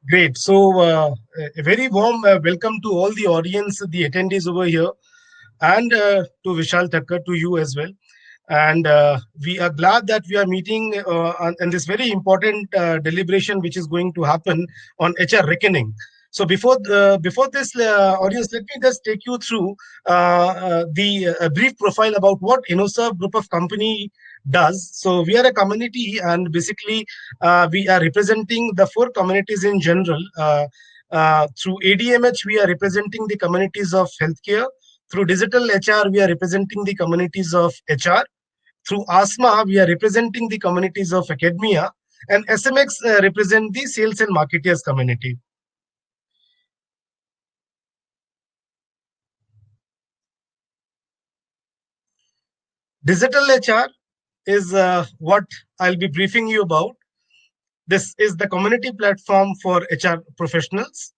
Great. So, a very warm welcome to all the audience, the attendees over here, and to Vishal Thakkar, to you as well. And we are glad that we are meeting on this very important deliberation, which is going to happen on HR reckoning. So, before this audience, let me just take you through the brief profile about what InnoServe Group of Company does. So, we are a community, and basically, we are representing the four communities in general. Through ADMH, we are representing the communities of healthcare. Through digital HR, we are representing the communities of HR. Through ASMA, we are representing the communities of academia, and SMX represent the sales and marketeers community. Digital HR is what I'll be briefing you about. This is the community platform for HR professionals.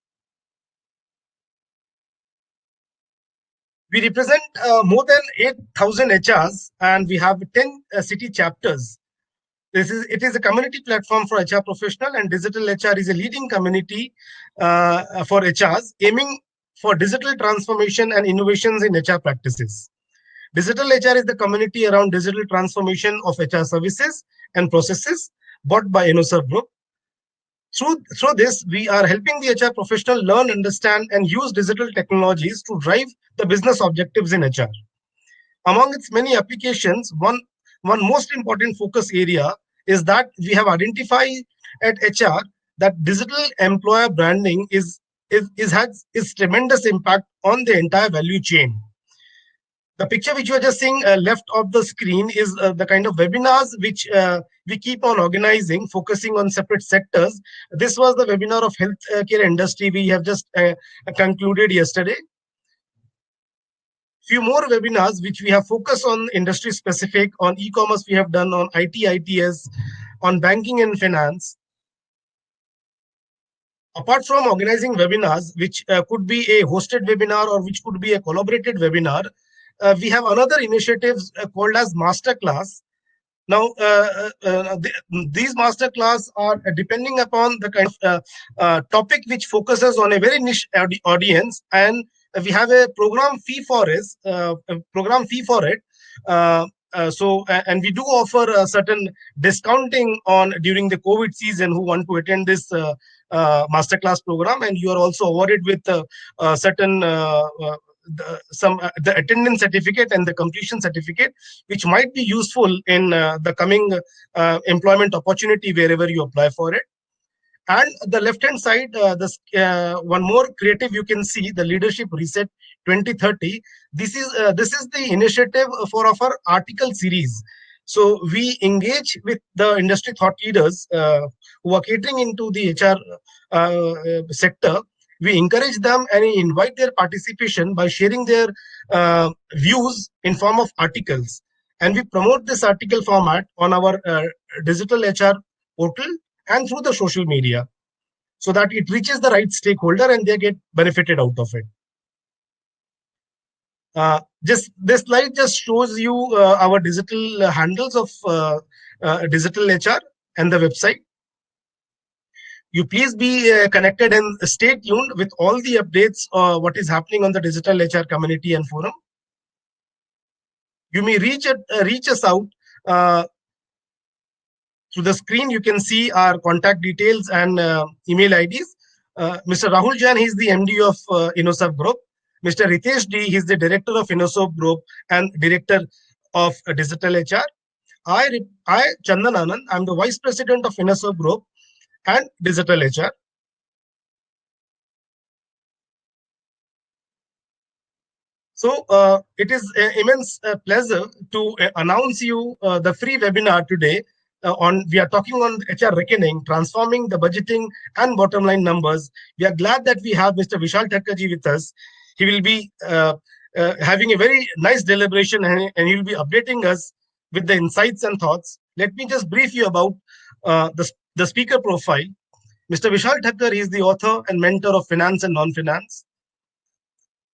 We represent more than 8,000 HRs, and we have 10 city chapters. It is a community platform for HR professional, and digital HR is a leading community for HRs aiming for digital transformation and innovations in HR practices. Digital HR is the community around digital transformation of HR services and processes bought by InnoServe Group. Through this, we are helping the HR professional learn, understand, and use digital technologies to drive the business objectives in HR. Among its many applications, one most important focus area is that we have identified at HR that digital employer branding is tremendous impact on the entire value chain. The picture which you are just seeing left of the screen is the kind of webinars which we keep on organizing, focusing on separate sectors. This was the webinar of healthcare industry we have just concluded yesterday. Few more webinars which we have focused on industry specific, on e-commerce we have done, on IT, ITS, on banking and finance. Apart from organizing webinars, which could be a hosted webinar or which could be a collaborated webinar, we have another initiatives called as masterclass. Now, these masterclass are depending upon the kind of topic which focuses on a very niche audience, and we have a program fee for it. And we do offer a certain discounting on during the COVID season who want to attend this masterclass program, and you are also awarded with certain the attendance certificate and the completion certificate, which might be useful in the coming employment opportunity wherever you apply for it. And the left hand side, this one more creative you can see, the Leadership Reset 2030. This is the initiative for our article series. So we engage with the industry thought leaders who are catering into the HR sector. We encourage them and invite their participation by sharing their views in form of articles, and we promote this article format on our digital HR portal and through the social media, so that it reaches the right stakeholder and they get benefited out of it. Just this slide just shows you our digital handles of digital HR and the website. You please be connected and stay tuned with all the updates what is happening on the digital HR community and forum. You may reach us out through the screen. You can see our contact details and email IDs. Mr. Rahul Jain, he is the MD of InnoServe Group. Mr. Ritesh D, he is the director of InnoServe Group and director of digital HR. I, Chandan Anand, I'm the vice president of InnoServe Group and digital HR. So it is an immense pleasure to announce you the free webinar today. We are talking on HR reckoning, transforming the budgeting and bottom line numbers. We are glad that we have Mr. Vishal Thakkarji with us. He will be having a very nice deliberation, and he will be updating us with the insights and thoughts. Let me just brief you about the speaker profile. Mr. Vishal Thakkar is the author and mentor of finance and non-finance,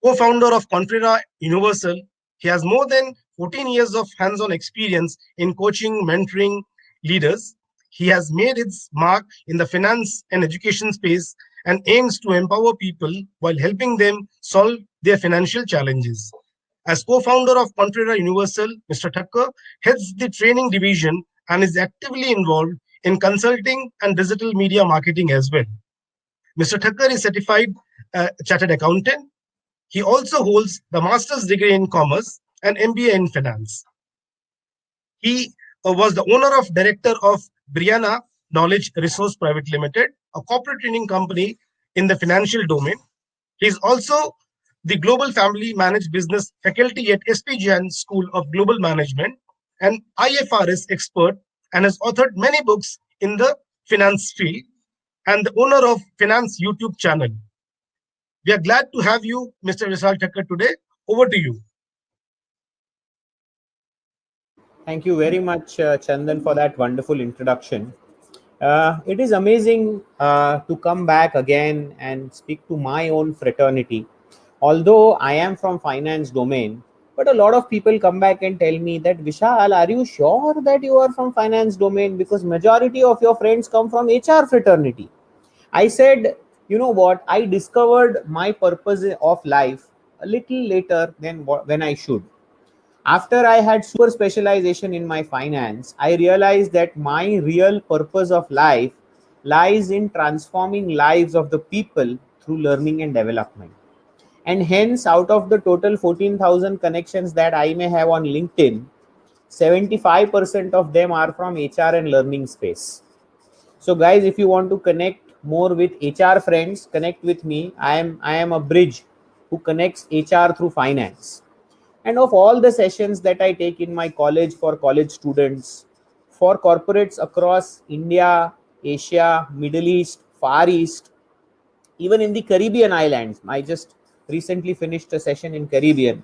co-founder of Confera Universal. He has more than 14 years of hands-on experience in coaching, mentoring leaders. He has made his mark in the finance and education space and aims to empower people while helping them solve their financial challenges. As co-founder of Contrera Universal, Mr. Thakkar heads the training division and is actively involved in consulting and digital media marketing as well. Mr. Thakkar is certified chartered accountant. He also holds the master's degree in commerce and MBA in finance. He was the owner of director of Brianna Knowledge Resource Private Limited, a corporate training company in the financial domain. He is also the Global Family Managed Business faculty at SP Jain School of Global Management, an IFRS expert, and has authored many books in the finance field, and the owner of Finance YouTube channel. We are glad to have you, Mr. Vishal Thakkar, today. Over to you. Thank you very much, Chandan, for that wonderful introduction. It is amazing to come back again and speak to my own fraternity. Although I am from finance domain, but a lot of people come back and tell me that, Vishal, are you sure that you are from finance domain? Because majority of your friends come from HR fraternity. I said, you know what? I discovered my purpose of life a little later than when I should. After I had super specialization in my finance, I realized that my real purpose of life lies in transforming lives of the people through learning and development. And hence, out of the total 14,000 connections that I may have on LinkedIn, 75% of them are from HR and learning space. So guys, if you want to connect more with HR friends, connect with me. I am a bridge who connects HR through finance. And of all the sessions that I take in my college for college students, for corporates across India, Asia, Middle East, Far East, even in the Caribbean islands, I just recently finished a session in Caribbean.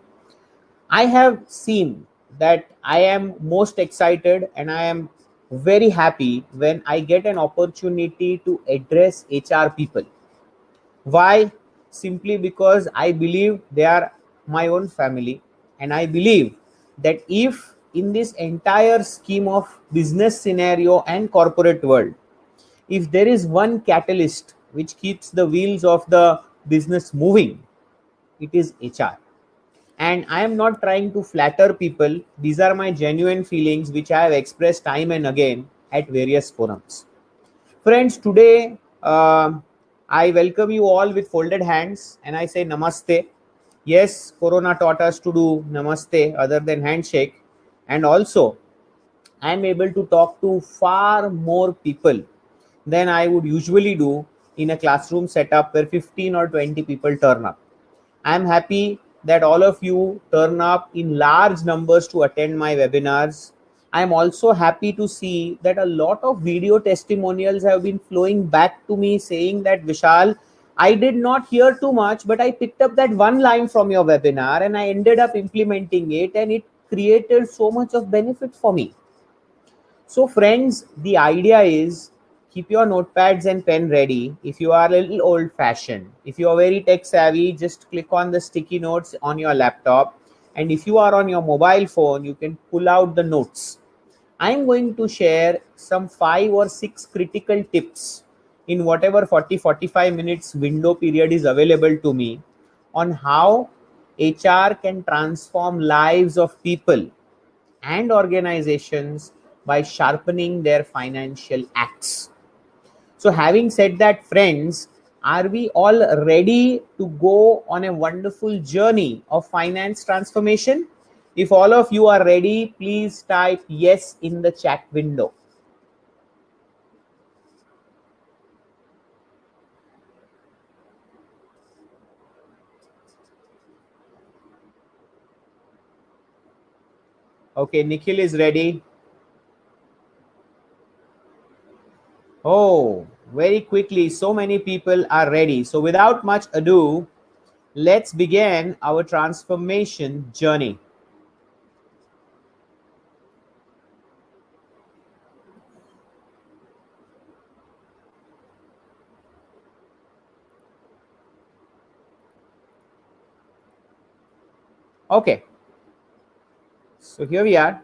I have seen that I am most excited and I am very happy when I get an opportunity to address HR people. Why? Simply because I believe they are my own family, and I believe that if in this entire scheme of business scenario and corporate world, if there is one catalyst which keeps the wheels of the business moving, it is HR. And I am not trying to flatter people. These are my genuine feelings which I have expressed time and again at various forums. Friends, today I welcome you all with folded hands and I say namaste. Yes, Corona taught us to do namaste other than handshake. And also, I am able to talk to far more people than I would usually do in a classroom setup where 15 or 20 people turn up. I am happy that all of you turn up in large numbers to attend my webinars. I am also happy to see that a lot of video testimonials have been flowing back to me saying that, Vishal, I did not hear too much, but I picked up that one line from your webinar and I ended up implementing it and it created so much of benefit for me. So, friends, the idea is keep your notepads and pen ready. If you are a little old fashioned, if you are very tech savvy, just click on the sticky notes on your laptop. And if you are on your mobile phone, you can pull out the notes. I'm going to share some 5 or 6 critical tips in whatever 40-45 minutes window period is available to me on how HR can transform lives of people and organizations by sharpening their financial acts. So, having said that, friends, are we all ready to go on a wonderful journey of finance transformation? If all of you are ready, please type yes in the chat window. Okay, Nikhil is ready. Oh, very quickly, so many people are ready. So, without much ado, let's begin our transformation journey. Okay, so here we are.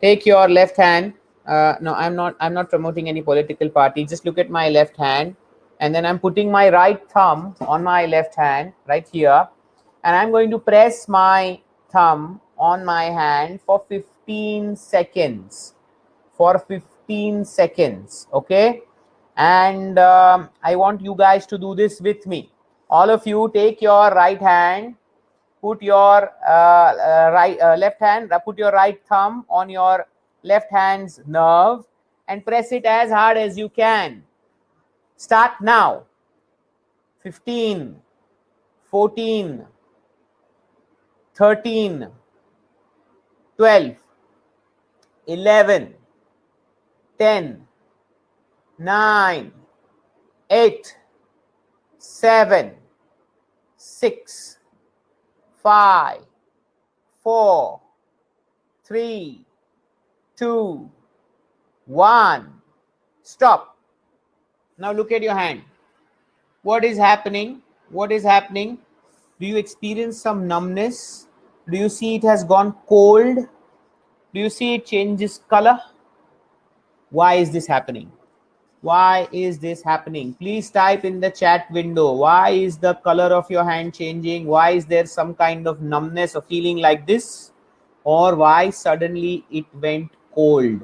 Take your left hand. No, I'm not promoting any political party. Just look at my left hand, and then I'm putting my right thumb on my left hand right here, and I'm going to press my thumb on my hand for 15 seconds. For 15 seconds, okay? And I want you guys to do this with me. All of you, take your right hand, put your left hand, put your right thumb on your left hand's nerve and press it as hard as you can. Start now. 15, 14, 13, 12, 11, 10, 9, 8, 7, 6, 5, 4, 3, 2, 1. Stop. Now look at your hand. What is happening? What is happening? Do you experience some numbness? Do you see it has gone cold? Do you see it changes color? Why is this happening? Why is this happening? Please type in the chat window. Why is the color of your hand changing? Why is there some kind of numbness or feeling like this? Or why suddenly it went cold?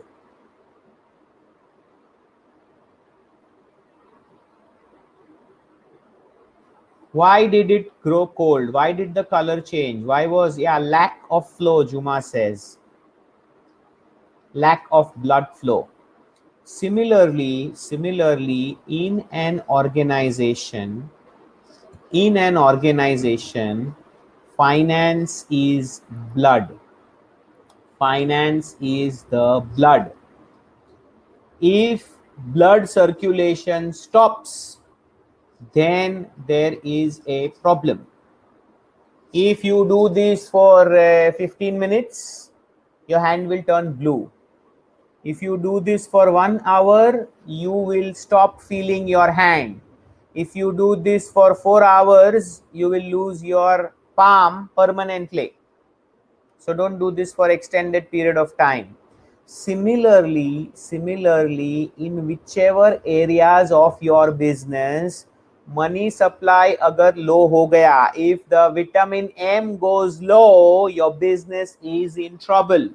Why did it grow cold? Why did the color change? Why was, lack of flow, Juma says. Lack of blood flow. Similarly, in an organization, finance is blood. Finance is the blood. If blood circulation stops, then there is a problem. If you do this for 15 minutes, your hand will turn blue. If you do this for 1 hour, you will stop feeling your hand. If you do this for 4 hours, you will lose your palm permanently. So don't do this for extended period of time. Similarly, in whichever areas of your business, money supply agar low ho gaya, if the vitamin M goes low, your business is in trouble.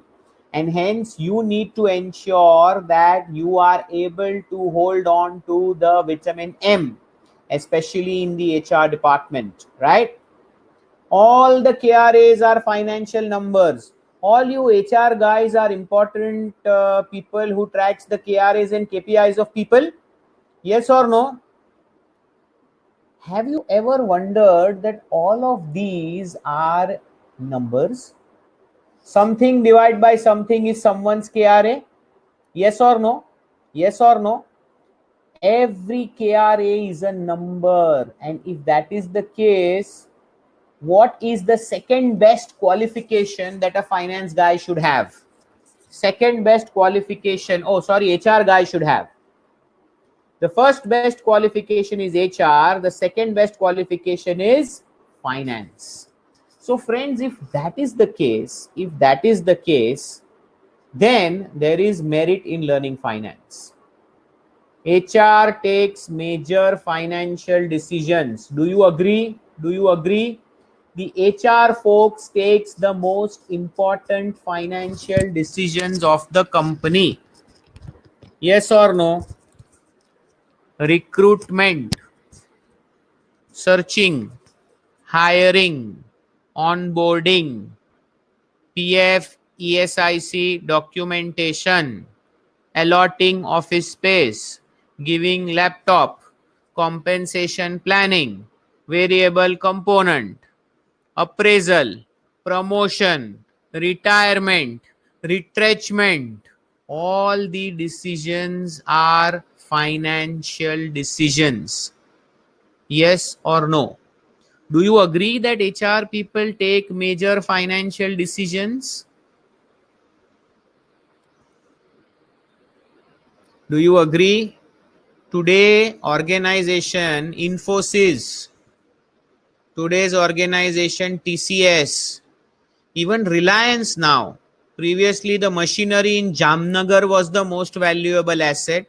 And hence you need to ensure that you are able to hold on to the vitamin M, especially in the HR department, right? All the KRAs are financial numbers. All you HR guys are important people who tracks the KRAs and KPIs of people. Yes or no? Have you ever wondered that all of these are numbers? Something divided by something is someone's KRA. Yes or no? Yes or no? Every KRA is a number. And if that is the case, what is the second best qualification that a finance guy should have? Second best qualification, HR guy should have. The first best qualification is HR. The second best qualification is finance. So friends, if that is the case, then there is merit in learning finance. HR takes major financial decisions. Do you agree? Do you agree? The HR folks takes the most important financial decisions of the company. Yes or no? Recruitment, searching, hiring, onboarding, PF, ESIC documentation, allotting office space, giving laptop, compensation planning, variable component, appraisal, promotion, retirement, retrenchment. All the decisions are financial decisions. Yes or no? Do you agree that HR people take major financial decisions? Do you agree? Today, organization Infosys, today's organization TCS, even Reliance now, Previously, the machinery in Jamnagar was the most valuable asset.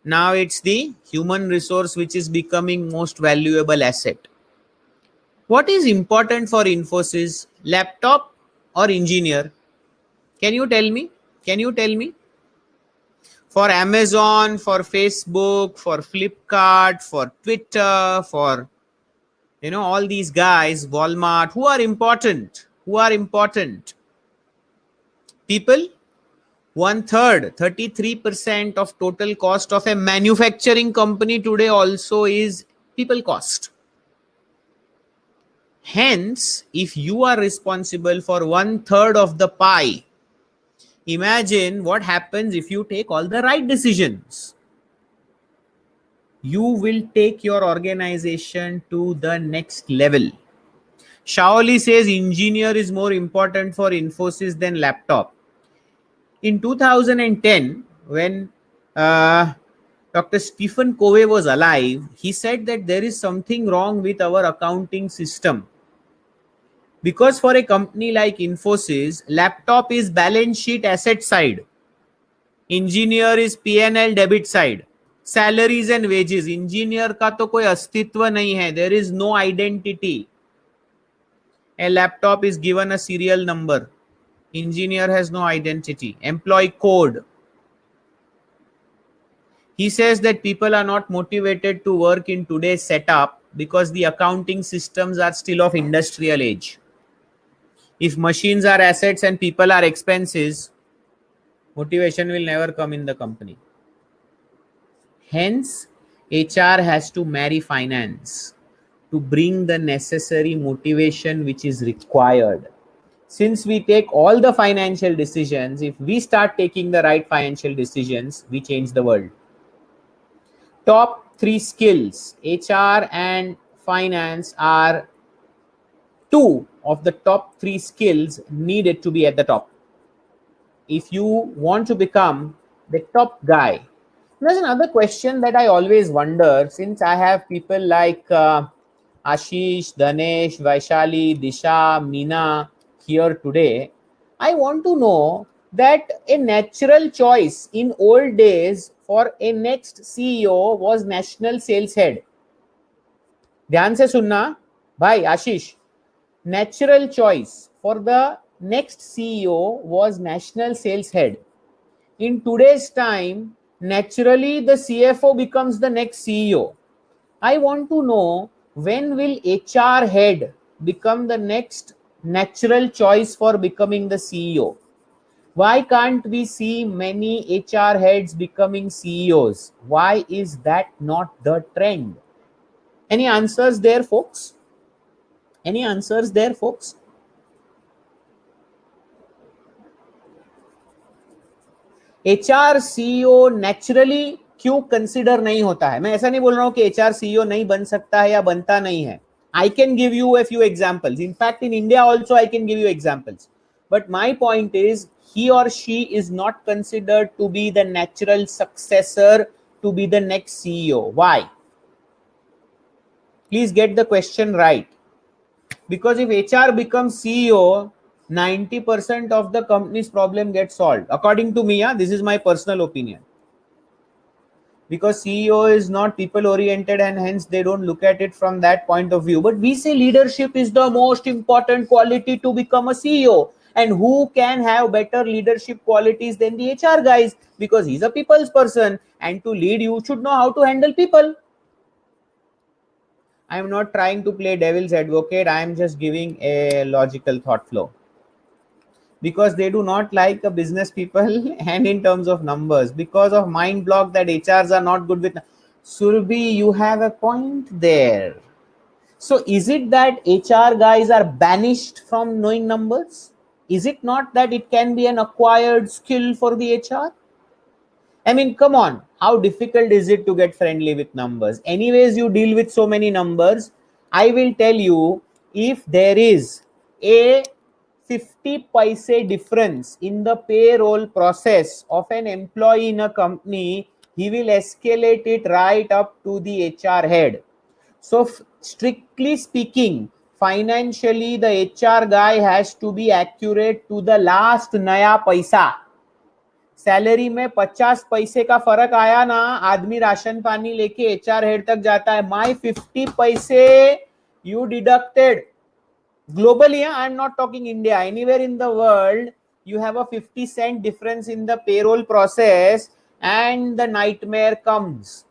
Now it's the human resource which is becoming most valuable asset. What is important for Infosys? Laptop or engineer? Can you tell me? Can you tell me? For Amazon, for Facebook, for Flipkart, for Twitter, for all these guys, Walmart, who are important? Who are important? People. One third, 33% of total cost of a manufacturing company today also is people cost. Hence, if you are responsible for one third of the pie, imagine what happens if you take all the right decisions. You will take your organization to the next level. Shaoli says engineer is more important for Infosys than laptop. In 2010, when Dr. Stephen Covey was alive, he said that there is something wrong with our accounting system. Because for a company like Infosys, laptop is balance sheet asset side. Engineer is P&L debit side. Salaries and wages. Engineer का तो कोई अस्तित्व नहीं है. There is no identity. A laptop is given a serial number. Engineer has no identity. Employee code. He says that people are not motivated to work in today's setup because the accounting systems are still of industrial age. If machines are assets and people are expenses, motivation will never come in the company. Hence, HR has to marry finance to bring the necessary motivation which is required. Since we take all the financial decisions, if we start taking the right financial decisions, we change the world. Top 3 skills, HR and finance are 2 of the top 3 skills needed to be at the top. If you want to become the top guy, there's another question that I always wonder, since I have people like Ashish, Danesh, Vaishali, Disha, Meena here today. I want to know that a natural choice in old days for a next CEO was national sales head. ध्यान से सुनना भाई आशीष. Natural choice for the next CEO was national sales head. In today's time, naturally the CFO becomes the next CEO. I want to know, when will HR head become the next natural choice for becoming the CEO? Why can't we see many HR heads becoming CEOs? Why is that not the trend? Any answers there, folks? Any answers there, folks? HR CEO naturally क्यों consider नहीं होता है? मैं ऐसा नहीं बोल रहा हूं कि HR CEO नहीं बन सकता है या बनता नहीं है. I can give you a few examples. In fact, in India also I can give you examples. But my point is, he or she is not considered to be the natural successor to be the next CEO. Why? Please get the question right. Because if HR becomes CEO, 90% of the company's problem gets solved. According to me, this is my personal opinion. Because CEO is not people oriented and hence they don't look at it from that point of view. But we say leadership is the most important quality to become a CEO. And who can have better leadership qualities than the HR guys? Because he's a people's person, and to lead you should know how to handle people. I am not trying to play devil's advocate. I am just giving a logical thought flow. Because they do not like a business people and in terms of numbers, because of mind block that HRs are not good with. Surbhi, you have a point there. So is it that HR guys are banished from knowing numbers? Is it not that it can be an acquired skill for the HR? I mean, come on, how difficult is it to get friendly with numbers? Anyways, you deal with so many numbers. I will tell you, if there is a 50 paise difference in the payroll process of an employee in a company, he will escalate it right up to the HR head. So strictly speaking, Financially, the HR guy has to be accurate to the last naya paisa. Salary में 50 पैसे का फर्क आया ना, आदमी ration पानी लेके HR head तक जाता है. माय 50 पैसे you deducted globally. I'm not talking India, anywhere in the world you have a 50 cent difference in the payroll process and the nightmare comes.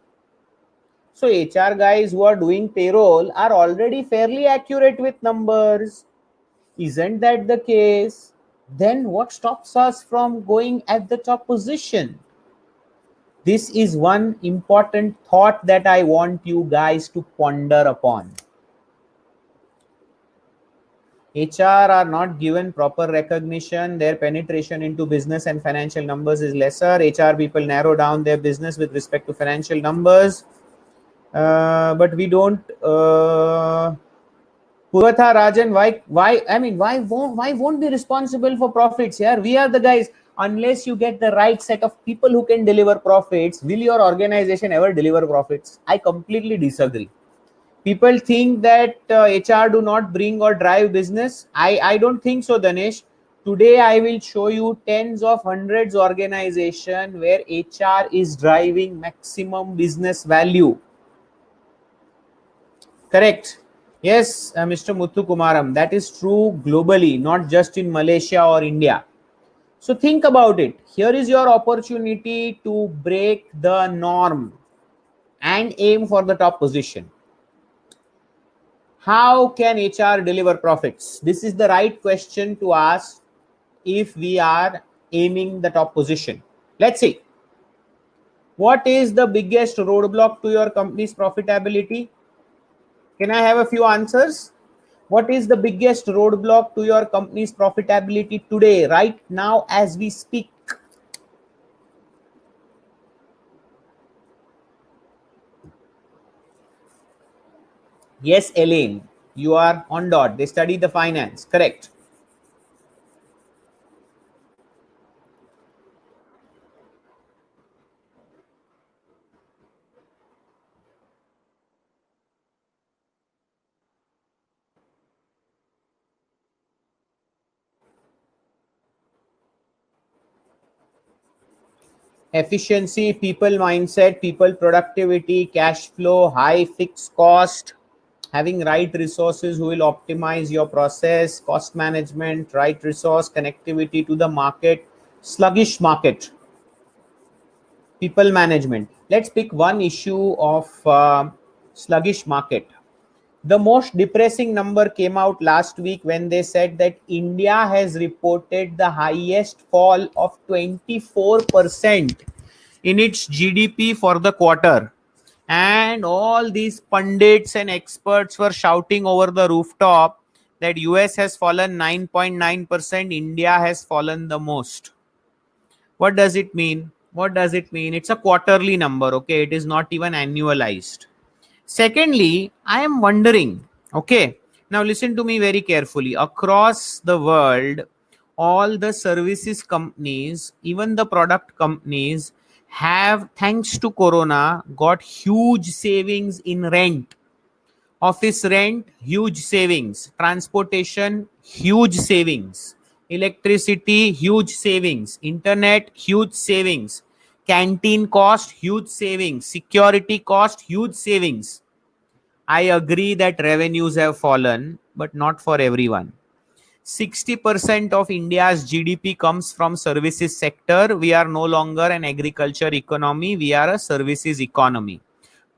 So HR guys who are doing payroll are already fairly accurate with numbers. Isn't that the case? Then what stops us from going at the top position? This is one important thought that I want you guys to ponder upon. HR are not given proper recognition. Their penetration into business and financial numbers is lesser. HR people narrow down their business with respect to financial numbers. But we don't. Purvatha Rajan, why? I mean, why won't be responsible for profits here? We are the guys. Unless you get the right set of people who can deliver profits, will your organization ever deliver profits? I completely disagree. People think that HR do not bring or drive business. I don't think so, Danesh. Today I will show you tens of hundreds organization where HR is driving maximum business value. Correct. Yes, Mr. Muthu Kumaram, that is true globally, not just in Malaysia or India. So think about it. Here is your opportunity to break the norm and aim for the top position. How can HR deliver profits? This is the right question to ask if we are aiming the top position. Let's see. What is the biggest roadblock to your company's profitability? Can I have a few answers? What is the biggest roadblock to your company's profitability today, right now, as we speak? Yes, Elaine, you are on dot. They study the finance. Correct. Efficiency, people mindset, people productivity, cash flow, high fixed cost, having right resources who will optimize your process, cost management, right resource, connectivity to the market, sluggish market, people management. Let's pick one issue of sluggish market. The most depressing number came out last week when they said that India has reported the highest fall of 24% in its GDP for the quarter. And all these pundits and experts were shouting over the rooftop that US has fallen 9.9%, India has fallen the most. What does it mean? What does it mean? It's a quarterly number, okay? It is not even annualized. Secondly, I am wondering, okay, now listen to me very carefully. Across the world, all the services companies, even the product companies, have, thanks to Corona, got huge savings in rent. Office rent, huge savings. Transportation, huge savings. Electricity, huge savings. Internet, huge savings. Canteen cost, huge savings. Security cost, huge savings. I agree that revenues have fallen, but not for everyone. 60% of India's GDP comes from services sector. We are no longer an agriculture economy. We are a services economy.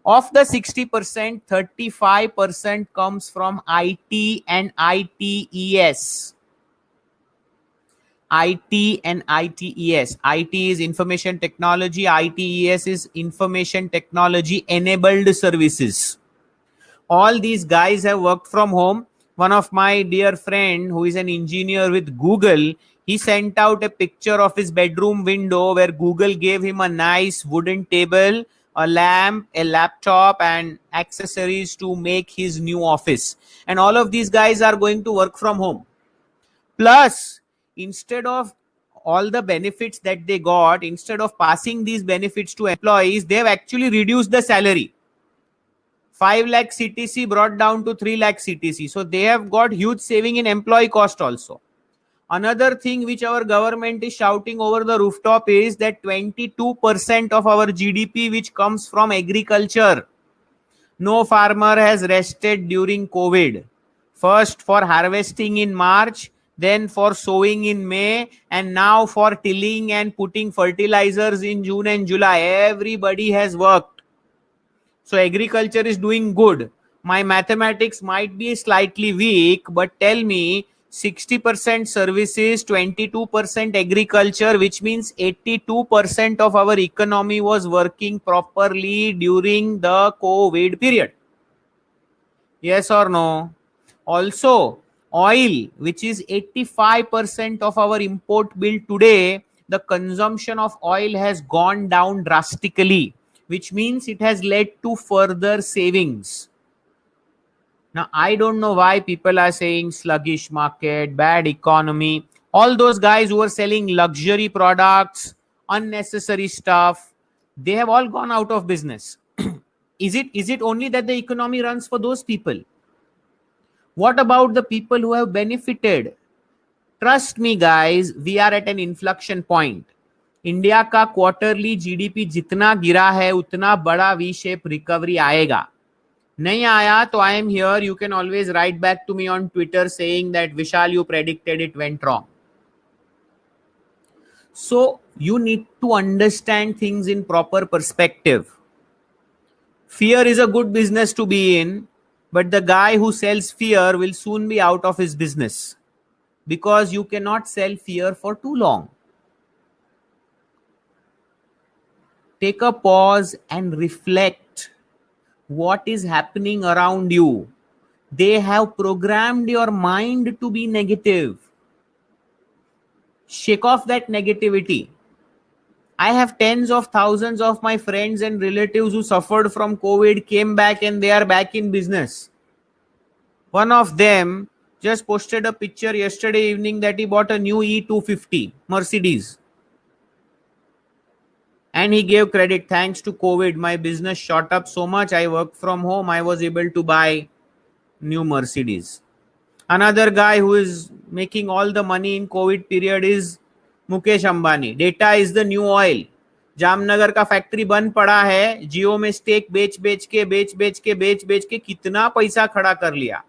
Of the 60%, 35% comes from IT and ITES. IT and ITES. IT is information technology. ITES is information technology enabled services. All these guys have worked from home. One of my dear friend who is an engineer with Google, he sent out a picture of his bedroom window where Google gave him a nice wooden table, a lamp, a laptop, and accessories to make his new office. And all of these guys are going to work from home. Plus, instead of all the benefits that they got, instead of passing these benefits to employees, they have actually reduced the salary. 5 lakh CTC brought down to 3 lakh CTC. So they have got huge saving in employee cost also. Another thing which our government is shouting over the rooftop is that 22% of our GDP which comes from agriculture. No farmer has rested during COVID. First for harvesting in March, then for sowing in May, and now for tilling and putting fertilizers in June and July. Everybody has worked. So agriculture is doing good. My mathematics might be slightly weak, but tell me 60% services, 22% agriculture, which means 82% of our economy was working properly during the COVID period. Yes or no? Also, oil, which is 85% of our import bill today, the consumption of oil has gone down drastically, which means it has led to further savings. Now, I don't know why people are saying sluggish market, bad economy. All those guys who are selling luxury products, unnecessary stuff, they have all gone out of business. Is it only that the economy runs for those people? What about the people who have benefited? Trust me guys, we are at an inflection point. India का quarterly GDP जितना गिरा है उतना बड़ा V shape recovery आएगा. नहीं आया तो I am here, you can always write back to me on Twitter saying that Vishal you predicted it went wrong. So you need to understand things in proper perspective. Fear is a good business to be in, but the guy who sells fear will soon be out of his business because you cannot sell fear for too long. Take a pause and reflect. What is happening around you? They have programmed your mind to be negative. Shake off that negativity. I have tens of thousands of my friends and relatives who suffered from COVID, came back, and they are back in business. One of them just posted a picture yesterday evening that he bought a new E250 Mercedes. And he gave credit, thanks to COVID, my business shot up so much. I worked from home. I was able to buy new Mercedes. Another guy who is making all the money in COVID period is Mukesh Ambani. Data is the new oil. Jamnagar का factory बंद पड़ा है, जियो में stake बेच बेच के कितना पैसा खड़ा कर लिया.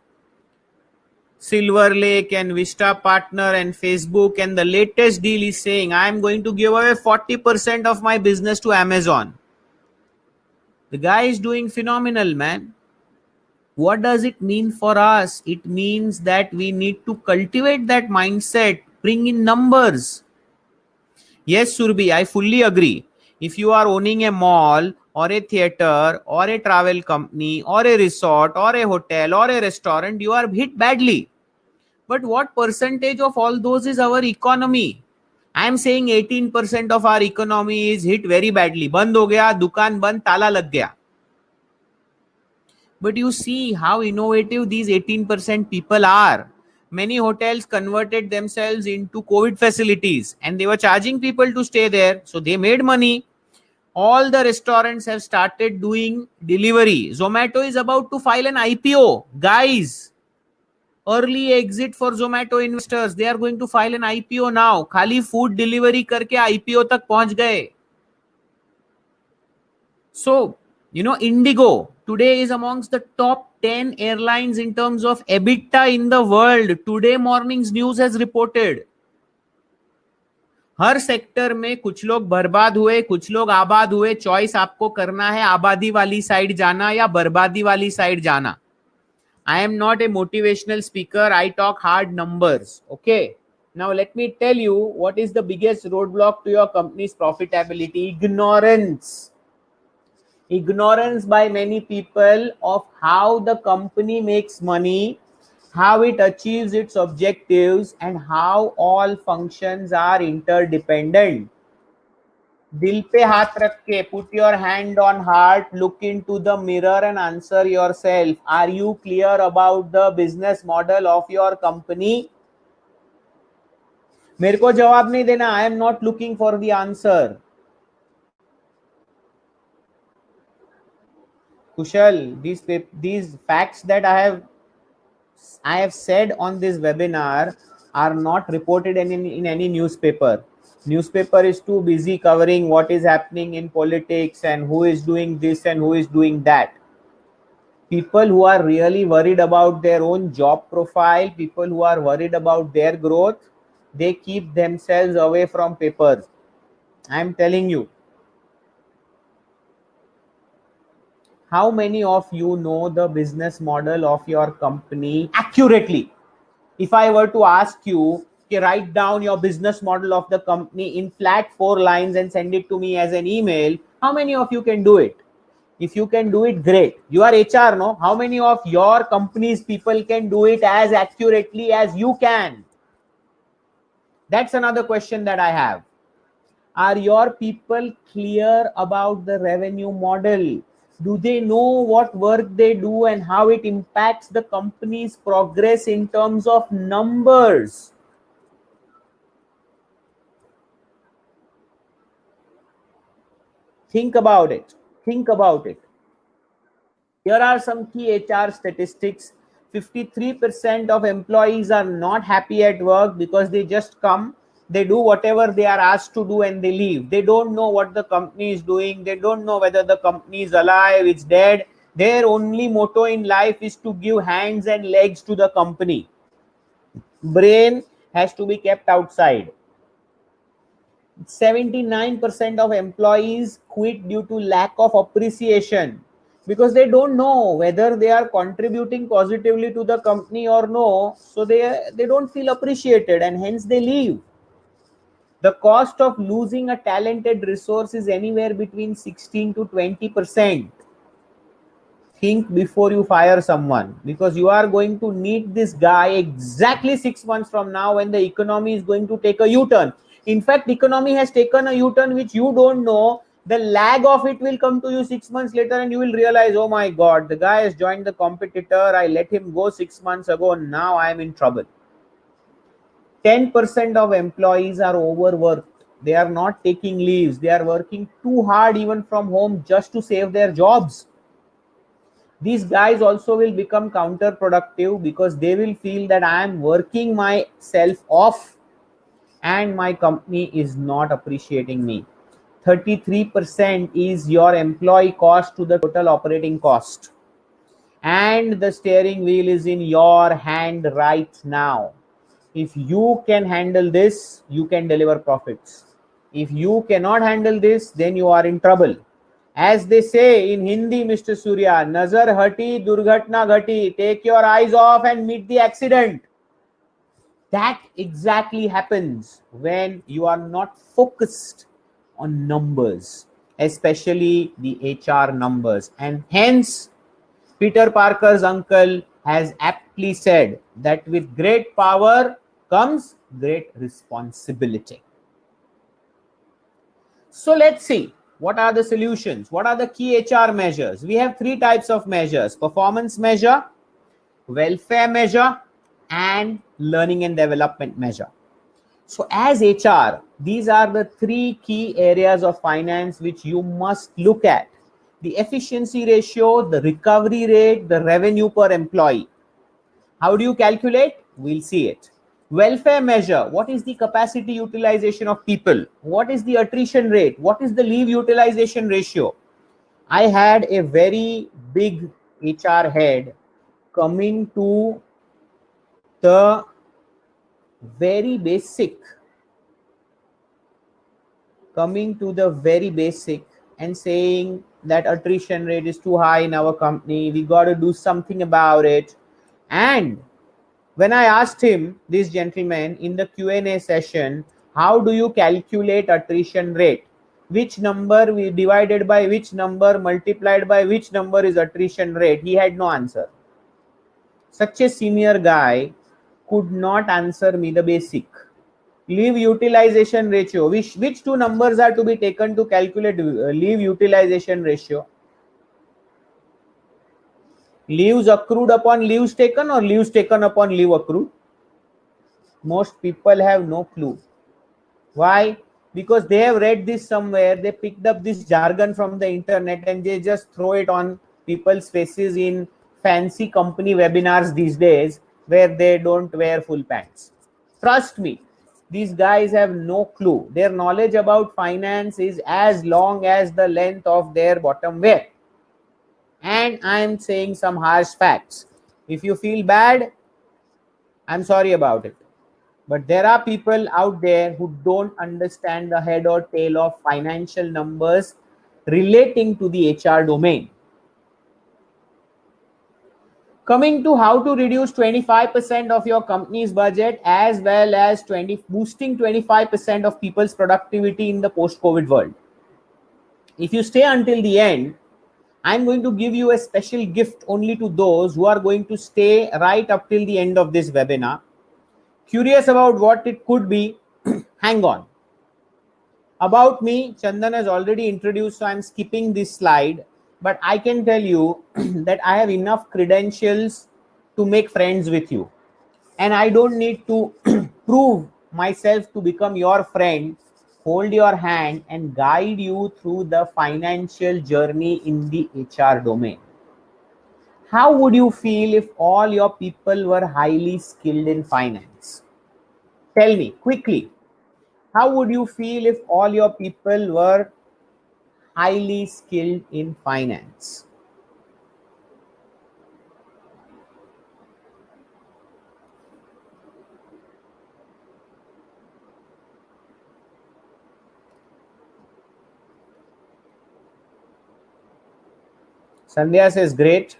Silver Lake and Vista Partner and Facebook, and the latest deal is saying I am going to give away 40% of my business to Amazon. The guy is doing phenomenal, man. What does it mean for us? It means that we need to cultivate that mindset, bring in numbers. Yes, Surbi, I fully agree. If you are owning a mall or a theater or a travel company or a resort or a hotel or a restaurant, you are hit badly. But what percentage of all those is our economy? I am saying 18% of our economy is hit very badly. बंद हो गया, दुकान बंद, ताला लग गया. But you see how innovative these 18% people are. Many hotels converted themselves into COVID facilities and they were charging people to stay there. So they made money. All the restaurants have started doing delivery. Zomato is about to file an IPO. Guys, early exit for Zomato investors. They are going to file an IPO now. खाली food delivery करके IPO तक पहुंच गए. So, Indigo today is amongst the top 10 airlines in terms of EBITDA in the world. Today morning's news has reported. Her sector में कुछ लोग बर्बाद हुए, कुछ लोग आबाद हुए. चॉइस आपको करना है, आबादी वाली साइड जाना या बर्बादी वाली साइड जाना. I am not a motivational speaker. I talk hard numbers. Okay. Now let me tell you what is the biggest roadblock to your company's profitability. Ignorance. Ignorance by many people of how the company makes money, how it achieves its objectives, and how all functions are interdependent. दिल पे हाथ रख के, put your hand on heart, look into the mirror and answer yourself. Are you clear about the business model of your company? मेरे को जवाब नहीं देना. I am not looking for the answer. Kushal, these facts that I have said on this webinar are not reported in any newspaper. Newspaper is too busy covering what is happening in politics and who is doing this and who is doing that. People who are really worried about their own job profile, people who are worried about their growth, they keep themselves away from papers. I am telling you. How many of you know the business model of your company accurately? If I were to ask you, okay, write down your business model of the company in flat 4 lines and send it to me as an email, how many of you can do it? If you can do it, great. You are HR, no? How many of your company's people can do it as accurately as you can? That's another question that I have. Are your people clear about the revenue model? Do they know what work they do and how it impacts the company's progress in terms of numbers? Think about it. Think about it. Here are some key HR statistics. 53% of employees are not happy at work because they just come, they do whatever they are asked to do and they leave. They don't know what the company is doing. They don't know whether the company is alive, it's dead. Their only motto in life is to give hands and legs to the company. Brain has to be kept outside. 79% of employees quit due to lack of appreciation because they don't know whether they are contributing positively to the company or no, so they don't feel appreciated and hence they leave. The cost of losing a talented resource is anywhere between 16 to 20%. Think before you fire someone, because you are going to need this guy exactly 6 months from now when the economy is going to take a U-turn. In fact, economy has taken a U-turn which you don't know. The lag of it will come to you 6 months later and you will realize, oh my god, the guy has joined the competitor, I let him go 6 months ago, now I am in trouble. 10% of employees are overworked. They are not taking leaves. They are working too hard even from home just to save their jobs. These guys also will become counterproductive because they will feel that I am working myself off and my company is not appreciating me. 33% is your employee cost to the total operating cost. And the steering wheel is in your hand right now. If you can handle this, you can deliver profits. If you cannot handle this, then you are in trouble. As they say in Hindi, Mr. Surya, Nazar hati, durghatna ghati. Take your eyes off and meet the accident. That exactly happens when you are not focused on numbers, especially the HR numbers. And hence, Peter Parker's uncle has aptly said that with great power comes great responsibility. So let's see, what are the solutions? What are the key HR measures? We have 3 types of measures: performance measure, welfare measure, and learning and development measure. So as HR, these are the 3 key areas of finance which you must look at: the efficiency ratio, the recovery rate, the revenue per employee. How do you calculate? We'll see it. Welfare measure: what is the capacity utilization of people? What is the attrition rate? What is the leave utilization ratio? I had a very big HR head coming to the very basic and saying that attrition rate is too high in our company, we got to do something about it. And when I asked him, this gentleman, in the Q&A session, how do you calculate attrition rate? Which number we divided by which number multiplied by which number is attrition rate? He had no answer. Such a senior guy could not answer me the basic. Leave utilization ratio. Which 2 numbers are to be taken to calculate leave utilization ratio? Leaves accrued upon leaves taken or leaves taken upon leave accrued? Most people have no clue. Why? Because they have read this somewhere, they picked up this jargon from the internet and they just throw it on people's faces in fancy company webinars these days where they don't wear full pants. Trust me, these guys have no clue. Their knowledge about finance is as long as the length of their bottom wear. And I am saying some harsh facts. If you feel bad, I'm sorry about it. But there are people out there who don't understand the head or tail of financial numbers relating to the HR domain. Coming to how to reduce 25% of your company's budget, as well as boosting 25% of people's productivity in the post-COVID world. If you stay until the end, I'm going to give you a special gift only to those who are going to stay right up till the end of this webinar. Curious about what it could be? Hang on. About me, Chandan has already introduced, so I'm skipping this slide. But I can tell you that I have enough credentials to make friends with you. And I don't need to prove myself to become your friend, hold your hand, and guide you through the financial journey in the HR domain. How would you feel if all your people were highly skilled in finance? Tell me quickly. How would you feel if all your people were highly skilled in finance? Sandhya says great.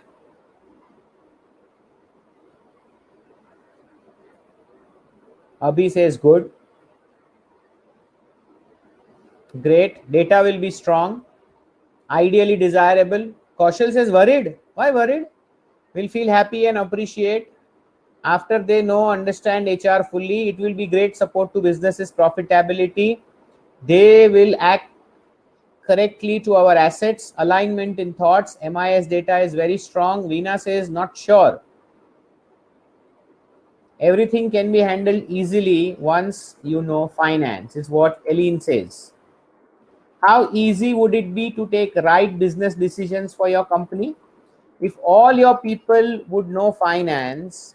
Abhi says good. Great. Data will be strong. Ideally desirable. Kaushal says worried. Why worried? Will feel happy and appreciate. After they know, understand HR fully, it will be great support to businesses' profitability. They will act correctly to our assets. Alignment in thoughts. MIS data is very strong. Veena says not sure. Everything can be handled easily once you know finance, is what Eileen says. How easy would it be to take right business decisions for your company? If all your people would know finance,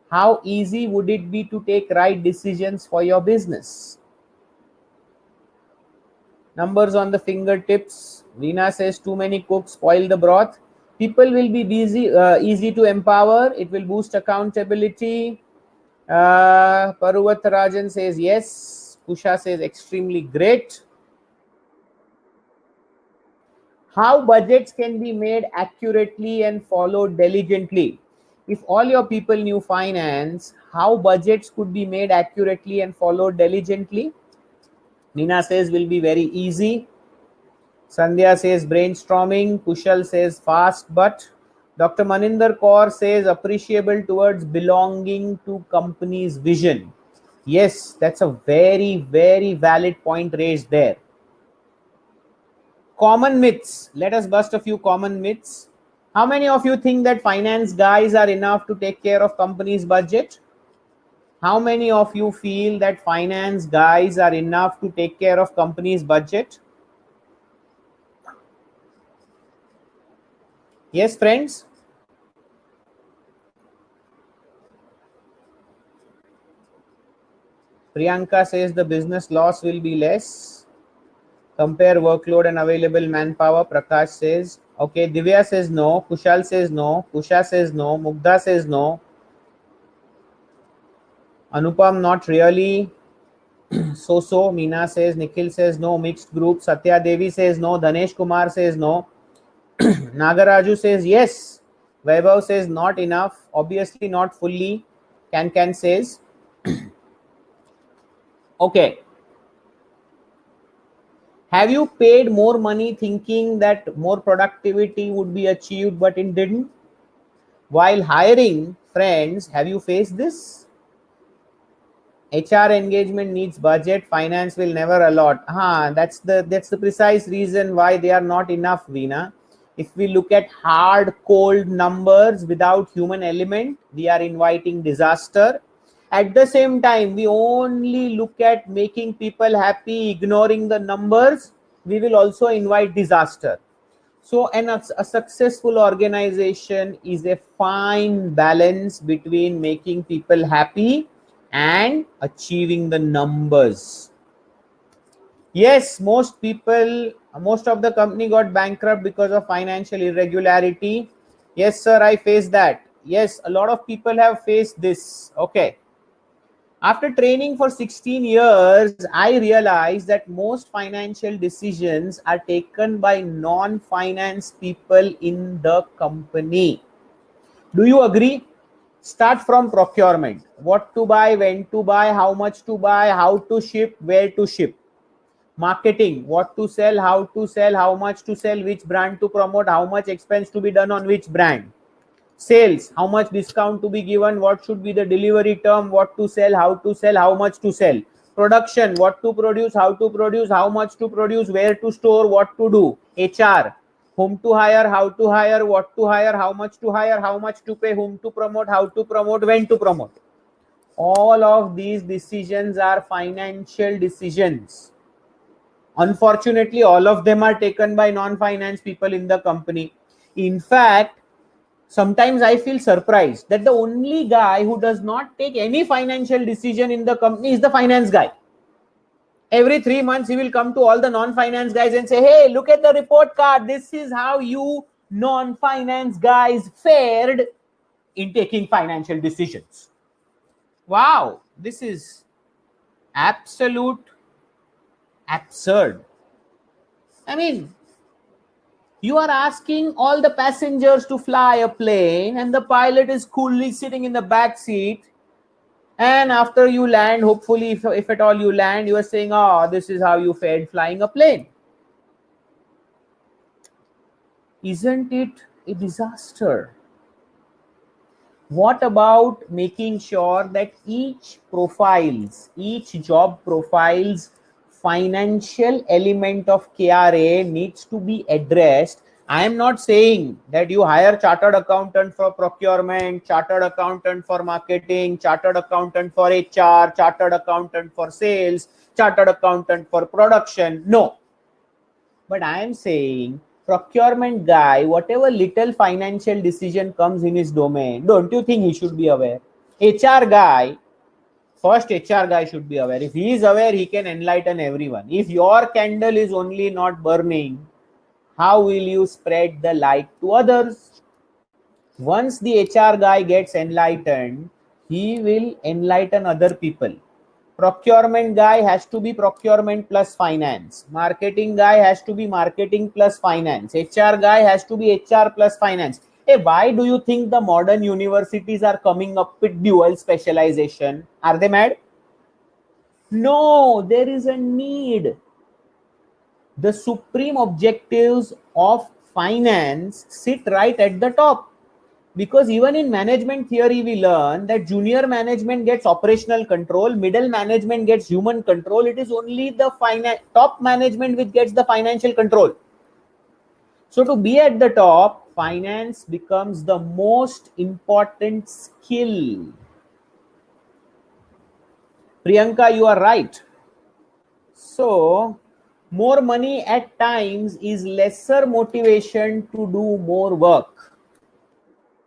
how easy would it be to take right decisions for your business? Numbers on the fingertips. Veena says too many cooks spoil the broth. People will be busy, easy to empower. It will boost accountability. Paruvat Rajan says yes. Kusha says extremely great. How budgets can be made accurately and followed diligently? If all your people knew finance, how budgets could be made accurately and followed diligently? Nina says will be very easy. Sandhya says brainstorming. Kushal says fast but. Dr. Maninder Kaur says appreciable towards belonging to company's vision. Yes, that's a very, very valid point raised there. Common myths. Let us bust a few common myths. How many of you think that finance guys are enough to take care of company's budget? How many of you feel that finance guys are enough to take care of company's budget? Yes, friends? Priyanka says the business loss will be less. Compare workload and available manpower. Prakash says, okay. Divya says no. Kushal says no. Kusha says no. Mugdha says no. Anupam, not really. So. Meena says, Nikhil says no. Mixed group. Satya Devi says no. Dhanesh Kumar says no. Nagaraju says yes. Vaibhav says not enough. Obviously not fully. Can says. Okay. Have you paid more money thinking that more productivity would be achieved, but it didn't? While hiring, friends, have you faced this? HR engagement needs budget, finance will never allot. That's the precise reason why they are not enough, Veena. If we look at hard, cold numbers without human element, we are inviting disaster. At the same time, we only look at making people happy, ignoring the numbers, we will also invite disaster. So a successful organization is a fine balance between making people happy and achieving the numbers. Yes, most of the company got bankrupt because of financial irregularity. Yes, sir, I faced that. Yes, a lot of people have faced this. Okay. After training for 16 years, I realized that most financial decisions are taken by non-finance people in the company. Do you agree? Start from procurement. What to buy, when to buy, how much to buy, how to ship, where to ship. Marketing, what to sell, how much to sell, which brand to promote, how much expense to be done on which brand. Sales, how much discount to be given, what should be the delivery term, what to sell, how much to sell. Production, what to produce, how much to produce, where to store, what to do. HR, whom to hire, how to hire, what to hire, how much to pay, whom to promote, how to promote, when to promote. All of these decisions are financial decisions. Unfortunately, all of them are taken by non-finance people in the company. In fact, sometimes I feel surprised that the only guy who does not take any financial decision in the company is the finance guy. Every 3 months, he will come to all the non-finance guys and say, hey, look at the report card. This is how you non-finance guys fared in taking financial decisions. Wow, this is absolute absurd. I mean, you are asking all the passengers to fly a plane and the pilot is coolly sitting in the back seat. And after you land, hopefully, if at all you land, you are saying, oh, this is how you fared flying a plane. Isn't it a disaster? What about making sure that each job profiles financial element of KRA needs to be addressed? I am not saying that you hire chartered accountant for procurement, chartered accountant for marketing, chartered accountant for HR, chartered accountant for sales, chartered accountant for production. No. But I am saying procurement guy, whatever little financial decision comes in his domain, don't you think he should be aware? HR guy, first HR guy should be aware. If he is aware, he can enlighten everyone. If your candle is only not burning, how will you spread the light to others? Once the HR guy gets enlightened, he will enlighten other people. Procurement guy has to be procurement plus finance. Marketing guy has to be marketing plus finance. HR guy has to be HR plus finance. Hey, why do you think the modern universities are coming up with dual specialization? Are they mad? No, there is a need. The supreme objectives of finance sit right at the top. Because even in management theory, we learn that junior management gets operational control, middle management gets human control. It is only the top management which gets the financial control. So to be at the top, finance becomes the most important skill. Priyanka, you are right. So more money at times is lesser motivation to do more work.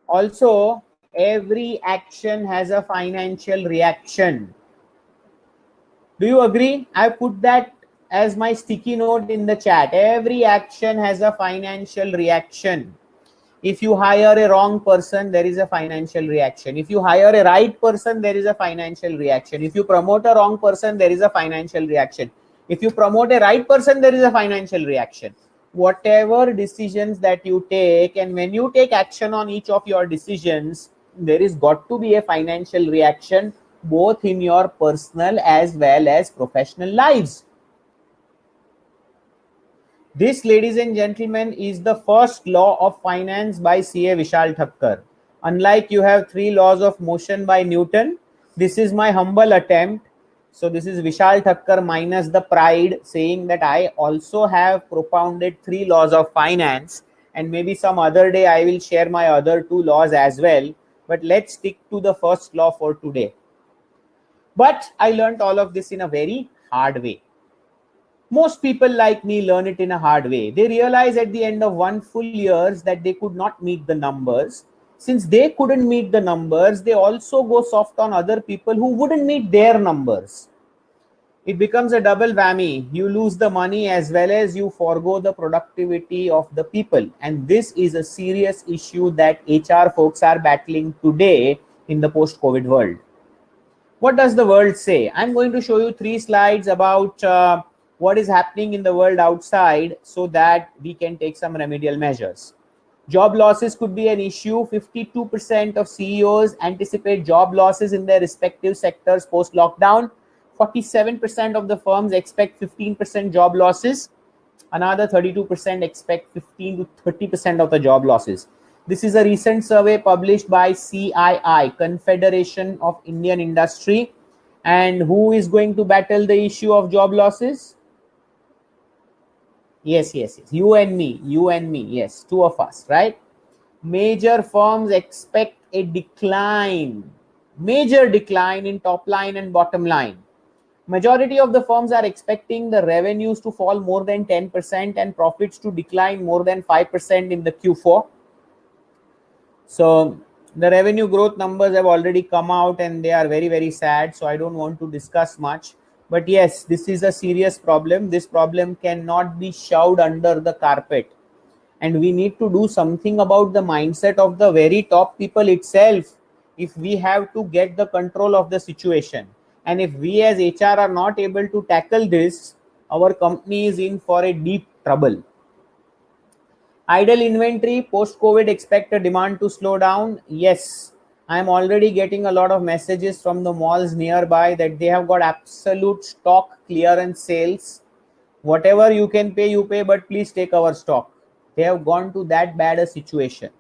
Also, every action has a financial reaction. Do you agree? I put that as my sticky note in the chat. Every action has a financial reaction. If you hire a wrong person, there is a financial reaction. If you hire a right person, there is a financial reaction. If you promote a wrong person, there is a financial reaction. If you promote a right person, there is a financial reaction. Whatever decisions that you take, and when you take action on each of your decisions, there is got to be a financial reaction, both in your personal as well as professional lives. This, ladies and gentlemen, is the first law of finance by C.A. Vishal Thakkar. Unlike you have 3 laws of motion by Newton, this is my humble attempt. So this is Vishal Thakkar minus the pride, saying that I also have propounded 3 laws of finance, and maybe some other day I will share my other 2 laws as well. But let's stick to the first law for today. But I learned all of this in a very hard way. Most people like me learn it in a hard way. They realize at the end of one full years that they could not meet the numbers. Since they couldn't meet the numbers, they also go soft on other people who wouldn't meet their numbers. It becomes a double whammy. You lose the money as well as you forego the productivity of the people. And this is a serious issue that HR folks are battling today in the post-COVID world. What does the world say? I'm going to show you 3 slides about what is happening in the world outside so that we can take some remedial measures. Job losses could be an issue. 52% of CEOs anticipate job losses in their respective sectors post-lockdown. 47% of the firms expect 15% job losses. Another 32% expect 15 to 30% of the job losses. This is a recent survey published by CII, Confederation of Indian Industry. And who is going to battle the issue of job losses? Yes. You and me. Yes, two of us, right? Major firms expect a major decline in top line and bottom line. Majority of the firms are expecting the revenues to fall more than 10% and profits to decline more than 5% in the Q4. So the revenue growth numbers have already come out and they are very, very sad. So I don't want to discuss much. But yes, this is a serious problem. This problem cannot be shoved under the carpet. And we need to do something about the mindset of the very top people itself if we have to get the control of the situation. And if we as HR are not able to tackle this, our company is in for a deep trouble. Idle inventory, post-COVID, expect a demand to slow down. Yes, I'm already getting a lot of messages from the malls nearby that they have got absolute stock clearance sales. Whatever you can pay, you pay, but please take our stock. They have gone to that bad a situation.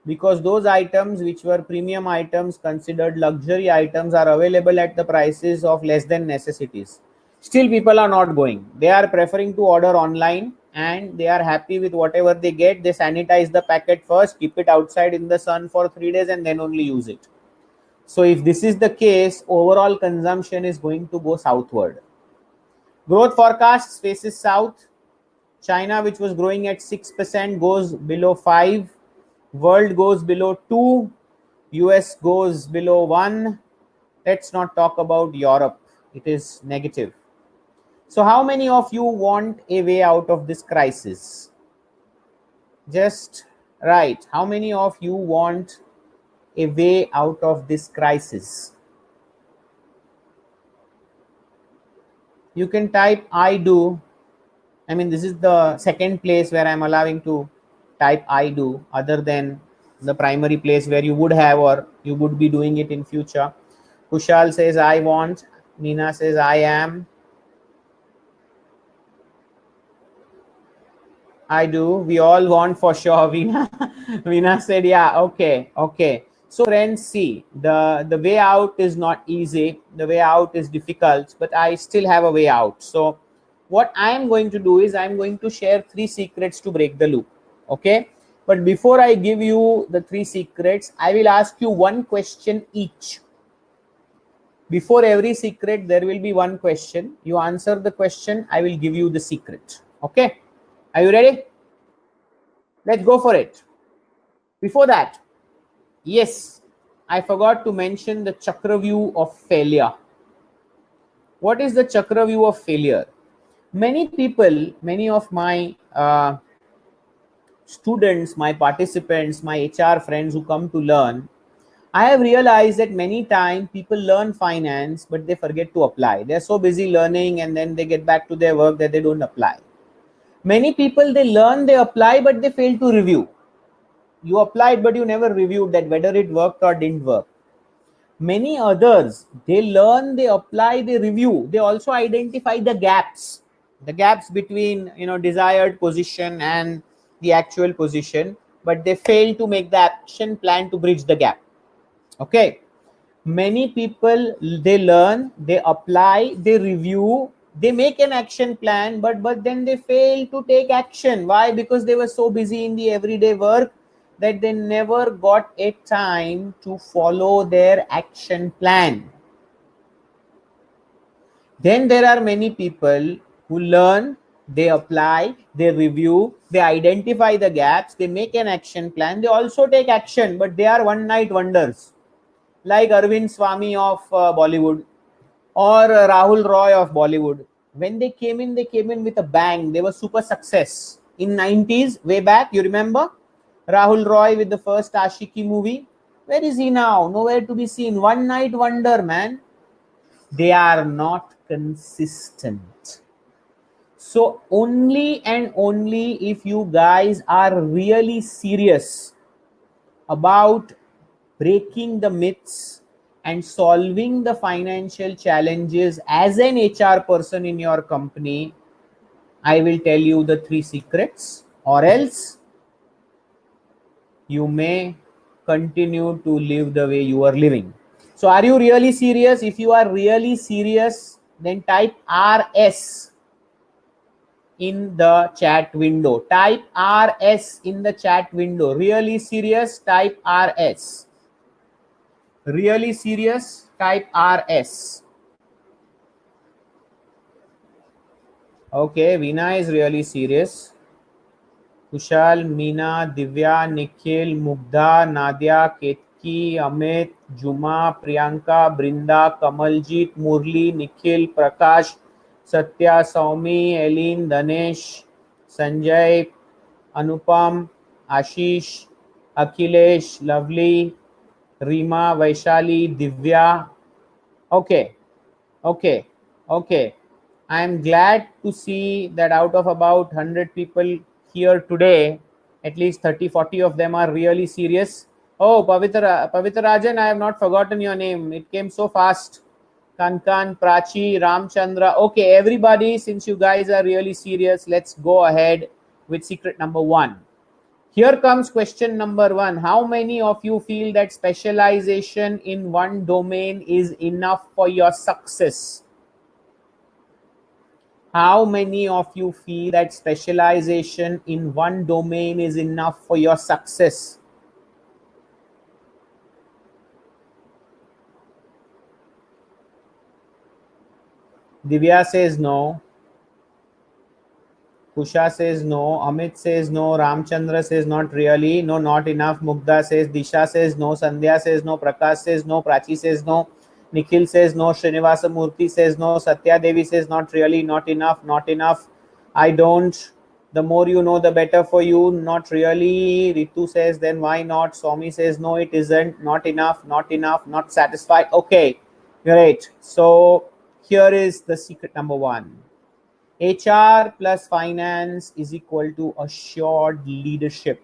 Because those items which were premium items, considered luxury items, are available at the prices of less than necessities. Still, people are not going. They are preferring to order online and they are happy with whatever they get. They sanitize the packet first, keep it outside in the sun for 3 days and then only use it. So if this is the case, overall consumption is going to go southward. Growth forecasts faces south. China, which was growing at 6%, goes below 5. World goes below 2. US goes below 1. Let's not talk about Europe. It is negative. So how many of you want a way out of this crisis? Just right. How many of you want a way out of this crisis? You can type I do. I mean, this is the second place where I'm allowing to type I do, other than the primary place where you would have or you would be doing it in future. Kushal says I want. Meena says I am. I do. We all want for sure. Veena said, yeah, okay. So friends, see, the way out is not easy. The way out is difficult, but I still have a way out. So what I am going to do is I'm going to share 3 secrets to break the loop. Okay. But before I give you the 3 secrets, I will ask you one question each. Before every secret, there will be one question. You answer the question, I will give you the secret. Okay. Are you ready? Let's go for it. Before that, yes, I forgot to mention the Chakravyu of failure. What is the Chakravyu of failure? Many people, many of my students, my participants, my HR friends who come to learn, I have realized that many times people learn finance, but they forget to apply. They're so busy learning and then they get back to their work that they don't apply. Many people, they learn, they apply, but they fail to review. You applied, but you never reviewed that whether it worked or didn't work. Many others, they learn, they apply, they review. They also identify the gaps between, desired position and the actual position, but they fail to make the action plan to bridge the gap. Okay. Many people, they learn, they apply, they review, they make an action plan, but then they fail to take action. Why? Because they were so busy in the everyday work that they never got a time to follow their action plan. Then there are many people who learn, they apply, they review, they identify the gaps, they make an action plan, they also take action, but they are one night wonders, like Arvind Swamy of Bollywood, or Rahul Roy of Bollywood. When they came in with a bang. They were super success. In 90s, way back, you remember? Rahul Roy with the first Ashiki movie. Where is he now? Nowhere to be seen. One night wonder, man. They are not consistent. So only and only if you guys are really serious about breaking the myths and solving the financial challenges as an HR person in your company, I will tell you the 3 secrets, or else you may continue to live the way you are living. So, are you really serious? If you are really serious, then type RS in the chat window. Type RS in the chat window. Really serious, type RS. Really serious, type RS. Okay, Veena is really serious. Kushal, Meena, Divya, Nikhil, Mugdha, Nadia, Ketki, Amit, Juma, Priyanka, Brinda, Kamaljeet, Murli, Nikhil, Prakash, Satya, Saumi, Eileen, Danesh, Sanjay, Anupam, Ashish, Akhilesh, Lovely, Rima, Vaishali, Divya. Okay, okay, okay. I am glad to see that out of about 100 people here today, at least 30, 40 of them are really serious. Oh, Pavitra Rajan, I have not forgotten your name. It came so fast. Kankan, Prachi, Ramchandra. Okay, everybody, since you guys are really serious, let's go ahead with secret number 1. Here comes question number 1. How many of you feel that specialization in one domain is enough for your success? How many of you feel that specialization in one domain is enough for your success? Divya says no. Kusha says no. Amit says no. Ramchandra says not really. No, not enough. Mugdha says. Disha says no. Sandhya says no. Prakash says no. Prachi says no. Nikhil says no. Srinivasa Murthy says no. Satya Devi says not really. Not enough. Not enough. I don't. The more you know, the better for you. Not really. Ritu says then why not? Swami says no, it isn't. Not enough. Not enough. Not satisfied. Okay. Great. So here is the secret number 1. HR plus finance is equal to assured leadership.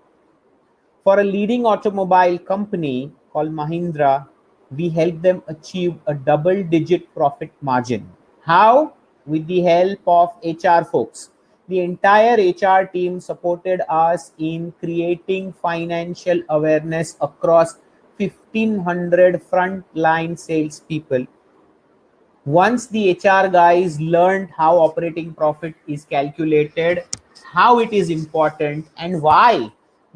For a leading automobile company called Mahindra, we help them achieve a double-digit profit margin. How? With the help of HR folks. The entire HR team supported us in creating financial awareness across 1,500 frontline salespeople. Once the HR guys learned how operating profit is calculated, how it is important, and why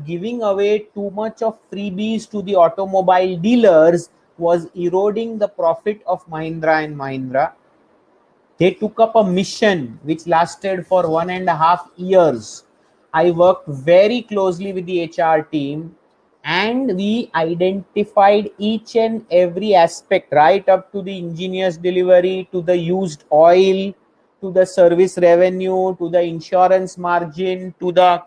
giving away too much of freebies to the automobile dealers was eroding the profit of Mahindra and Mahindra, they took up a mission which lasted for 1.5 years. I worked very closely with the HR team and we identified each and every aspect, right up to the engineer's delivery, to the used oil, to the service revenue, to the insurance margin, to the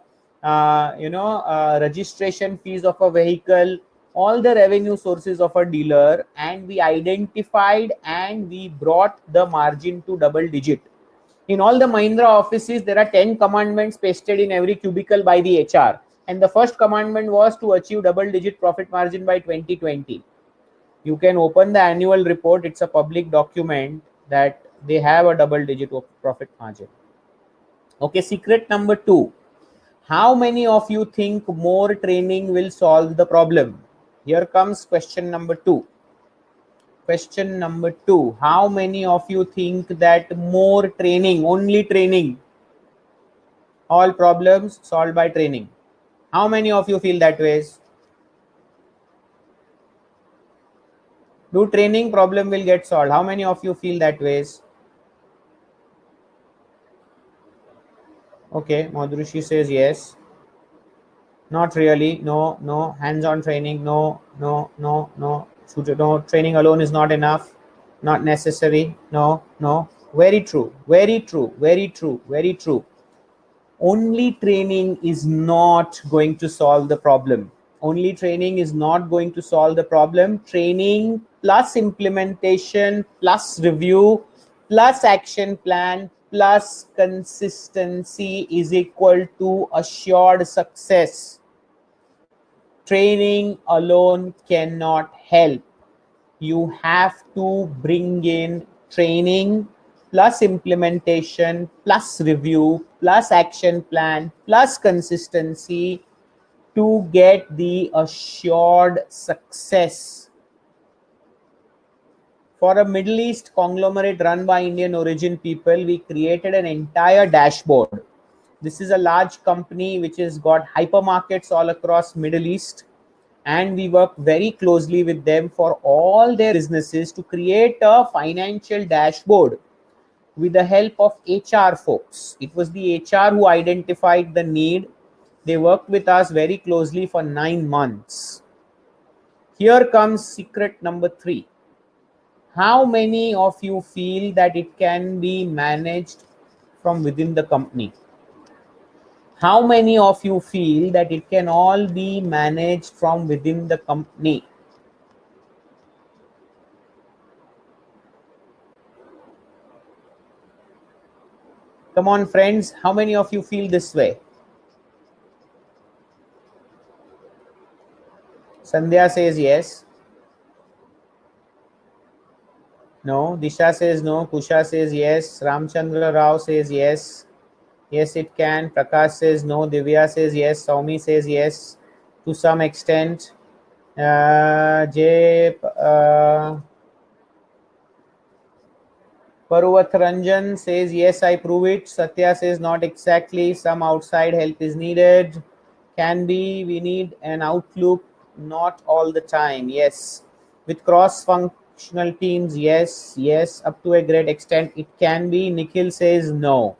registration fees of a vehicle, all the revenue sources of a dealer, and we identified and we brought the margin to double digit. In all the Mahindra offices, there are 10 commandments pasted in every cubicle by the HR. And the first commandment was to achieve double digit profit margin by 2020. You can open the annual report, it's a public document that they have a double digit profit margin. Okay, secret number 2. How many of you think more training will solve the problem? Here comes question number 2. Question number 2. How many of you think that more training, only training, all problems solved by training? How many of you feel that ways? Do training, problem will get solved? How many of you feel that ways? Okay, Madhushi says yes. Not really. No, no. Hands-on training. No, no, no, no. No, training alone is not enough. Not necessary. No, no. Very true. Very true. Very true. Very true. Only training is not going to solve the problem. Only training is not going to solve the problem. Training plus implementation plus review plus action plan plus consistency is equal to assured success. Training alone cannot help. You have to bring in training plus implementation plus review plus action plan plus consistency to get the assured success. For a Middle East conglomerate run by Indian origin people, we created an entire dashboard. This is a large company which has got hypermarkets all across Middle East, and we work very closely with them for all their businesses to create a financial dashboard with the help of HR folks. It was the HR who identified the need. They worked with us very closely for 9 months. Here comes secret number 3. How many of you feel that it can be managed from within the company? How many of you feel that it can all be managed from within the company? Come on, friends. How many of you feel this way? Sandhya says yes. No. Disha says no. Kusha says yes. Ramchandra Rao says yes. Yes, it can. Prakash says no. Divya says yes. Saumi says yes to some extent. Jay Parvat Ranjan says yes, I prove it. Satya says not exactly. Some outside help is needed. Can be. We need an outlook, not all the time. Yes. With cross functional teams, yes, yes, up to a great extent it can be. Nikhil says no.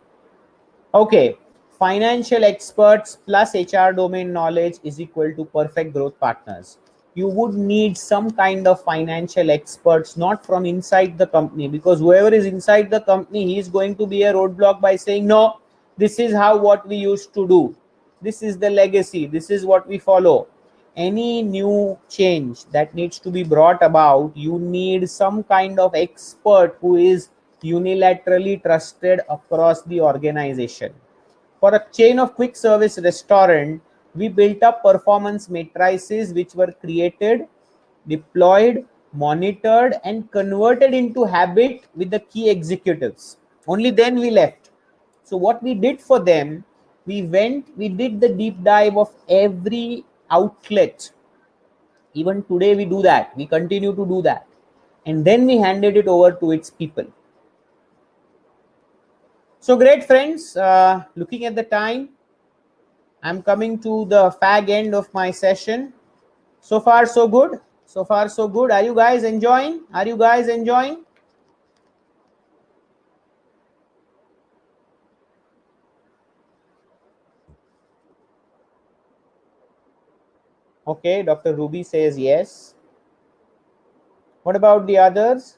Okay. Financial experts plus HR domain knowledge is equal to perfect growth partners. You would need some kind of financial experts, not from inside the company, because whoever is inside the company, he is going to be a roadblock by saying, no, this is how what we used to do. This is the legacy. This is what we follow. Any new change that needs to be brought about, you need some kind of expert who is unilaterally trusted across the organization. For a chain of quick service restaurant, we built up performance matrices which were created, deployed, monitored, and converted into habit with the key executives. Only then we left. So what we did for them, we did the deep dive of every outlet. Even today we do that. We continue to do that. And then we handed it over to its people. So great, friends. Looking at the time, I'm coming to the fag end of my session. So far, so good. So far, so good. Are you guys enjoying? Are you guys enjoying? Okay, Dr. Ruby says yes. What about the others?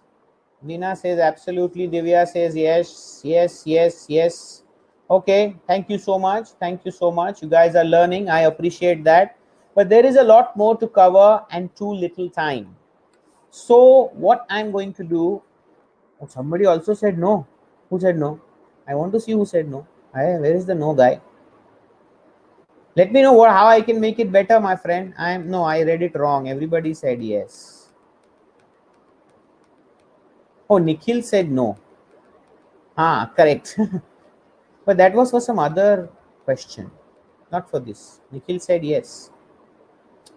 Veena says absolutely. Divya says yes, yes, yes, yes. Okay, thank you so much. Thank you so much. You guys are learning. I appreciate that. But there is a lot more to cover and too little time. So what I'm going to do, oh, somebody also said no. Who said no? I want to see who said no. Where is the no guy? Let me know how I can make it better, my friend. I read it wrong. Everybody said yes. Oh, Nikhil said no. Correct. But that was for some other question, not for this. Nikhil said yes.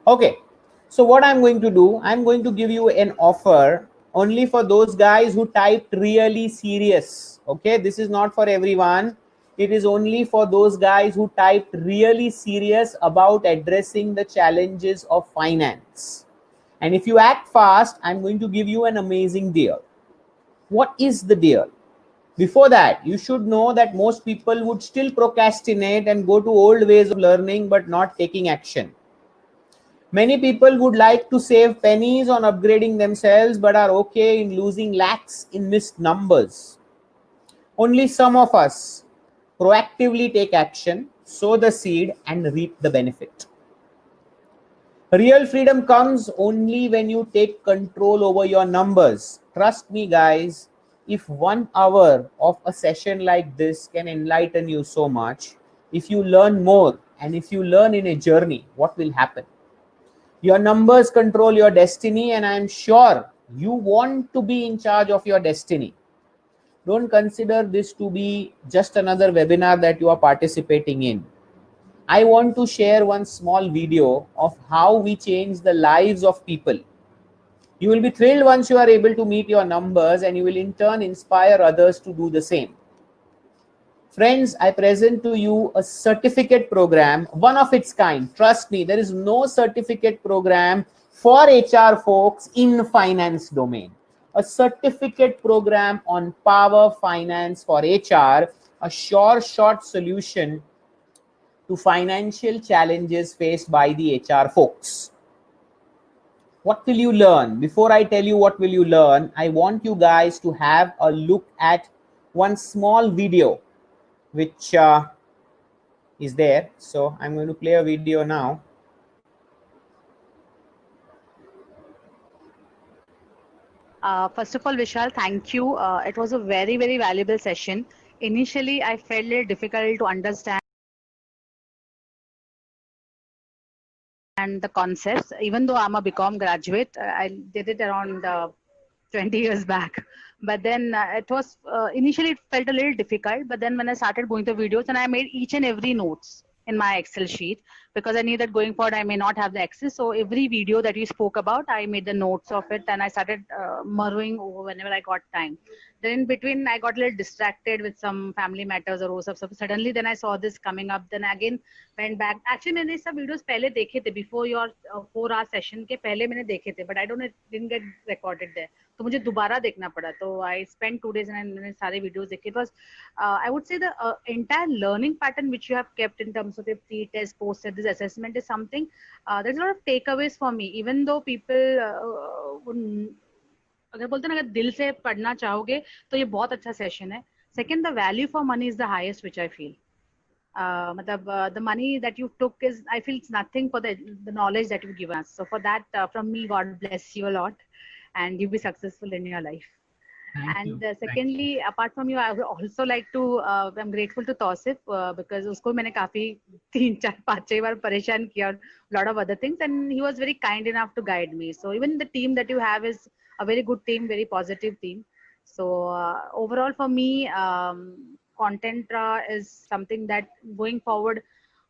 Okay. So what I'm going to do, I'm going to give you an offer only for those guys who typed really serious. Okay. This is not for everyone. It is only for those guys who typed really serious about addressing the challenges of finance. And if you act fast, I'm going to give you an amazing deal. What is the deal? Before that, you should know that most people would still procrastinate and go to old ways of learning but not taking action. Many people would like to save pennies on upgrading themselves but are okay in losing lakhs in missed numbers. Only some of us proactively take action, sow the seed, and reap the benefit. Real freedom comes only when you take control over your numbers. Trust me, guys, if 1 hour of a session like this can enlighten you so much, if you learn more and if you learn in a journey, what will happen? Your numbers control your destiny, and I'm sure you want to be in charge of your destiny. Don't consider this to be just another webinar that you are participating in. I want to share one small video of how we change the lives of people. You will be thrilled once you are able to meet your numbers, and you will in turn inspire others to do the same. Friends, I present to you a certificate program, one of its kind. Trust me, there is no certificate program for HR folks in finance domain. A certificate program on Power Finance for HR, a sure short solution to financial challenges faced by the HR folks. What will you learn? Before I tell you what will you learn, I want you guys to have a look at one small video which is there. So I'm going to play a video now. First of all, Vishal, thank you. It was a very, very valuable session. Initially, I felt it difficult to understand the concepts. Even though I'm a BCom graduate, I did it around 20 years back. But then it was, initially it felt a little difficult. But then when I started going to videos, and I made each and every notes in my Excel sheet, because I knew that going forward I may not have the access. So every video that you spoke about, I made the notes of it, and I started murmuring over whenever I got time. Then in between, I got a little distracted with some family matters or stuff. So suddenly, then I saw this coming up. Then again went back. Actually, मैंने सब videos पहले देखे थे before your 4-hour session के पहले मैंने देखे थे, but I don't know, it didn't get recorded there. तो मुझे दोबारा देखना पड़ा. तो I spent 2 days and मैंने सारे videos देखे. It was, I would say, the entire learning pattern which you have kept in terms of the pre-test, post-test, this assessment is something. There's a lot of takeaways for me. Even though people अगर बोलते हैं ना, अगर दिल से पढ़ना चाहोगे तो ये बहुत अच्छा सेशन है. Second, the value for money is the highest which I feel. मतलब the money that you took is, I feel it's nothing for the knowledge that you given us. So for that, from me, God bless you a lot and you be successful in your life. And secondly, apart from you, I would also like to, I'm grateful to Tausif because usko maine kafi 3-4-5 बार परेशान किया, lot of other things, and he was very kind enough to guide me. So even the team that you have is a very good team, very positive team. So overall for me, Contentra is something that going forward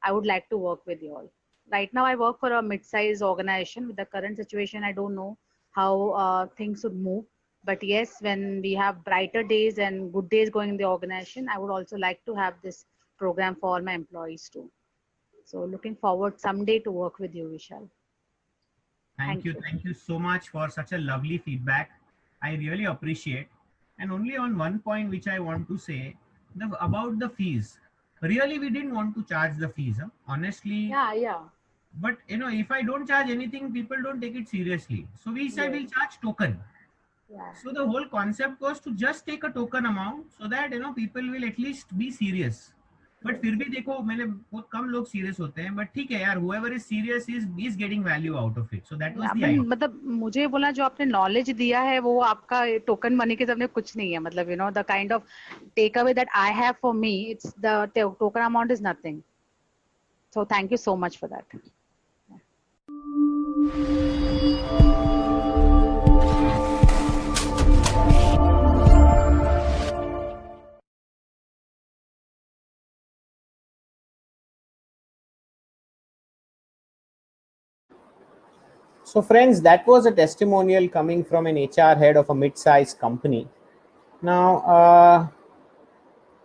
I would like to work with you all. Right now I work for a mid-sized organization. With the current situation, I don't know how things would move. But yes, when we have brighter days and good days going in the organization, I would also like to have this program for all my employees too. So looking forward someday to work with you, Vishal. Thank you. Thank you so much for such a lovely feedback. I really appreciate. And only on one point which I want to say, about the fees. Really, we didn't want to charge the fees, honestly. Yeah. But if I don't charge anything, people don't take it seriously. So we said we'll charge token. Yeah. So the whole concept was to just take a token amount so that people will at least be serious. But फिर भी देखो, मैंने बहुत कम लोग serious होते हैं. But ठीक है यार, whoever is serious is getting value out of it. So that was the idea. मतलब मुझे बोला, जो आपने knowledge दिया है वो आपका token money के सामने कुछ नहीं है. मतलब the kind of takeaway that I have for me, it's the token amount is nothing. So thank you so much for that. So friends, that was a testimonial coming from an HR head of a mid-sized company. Now,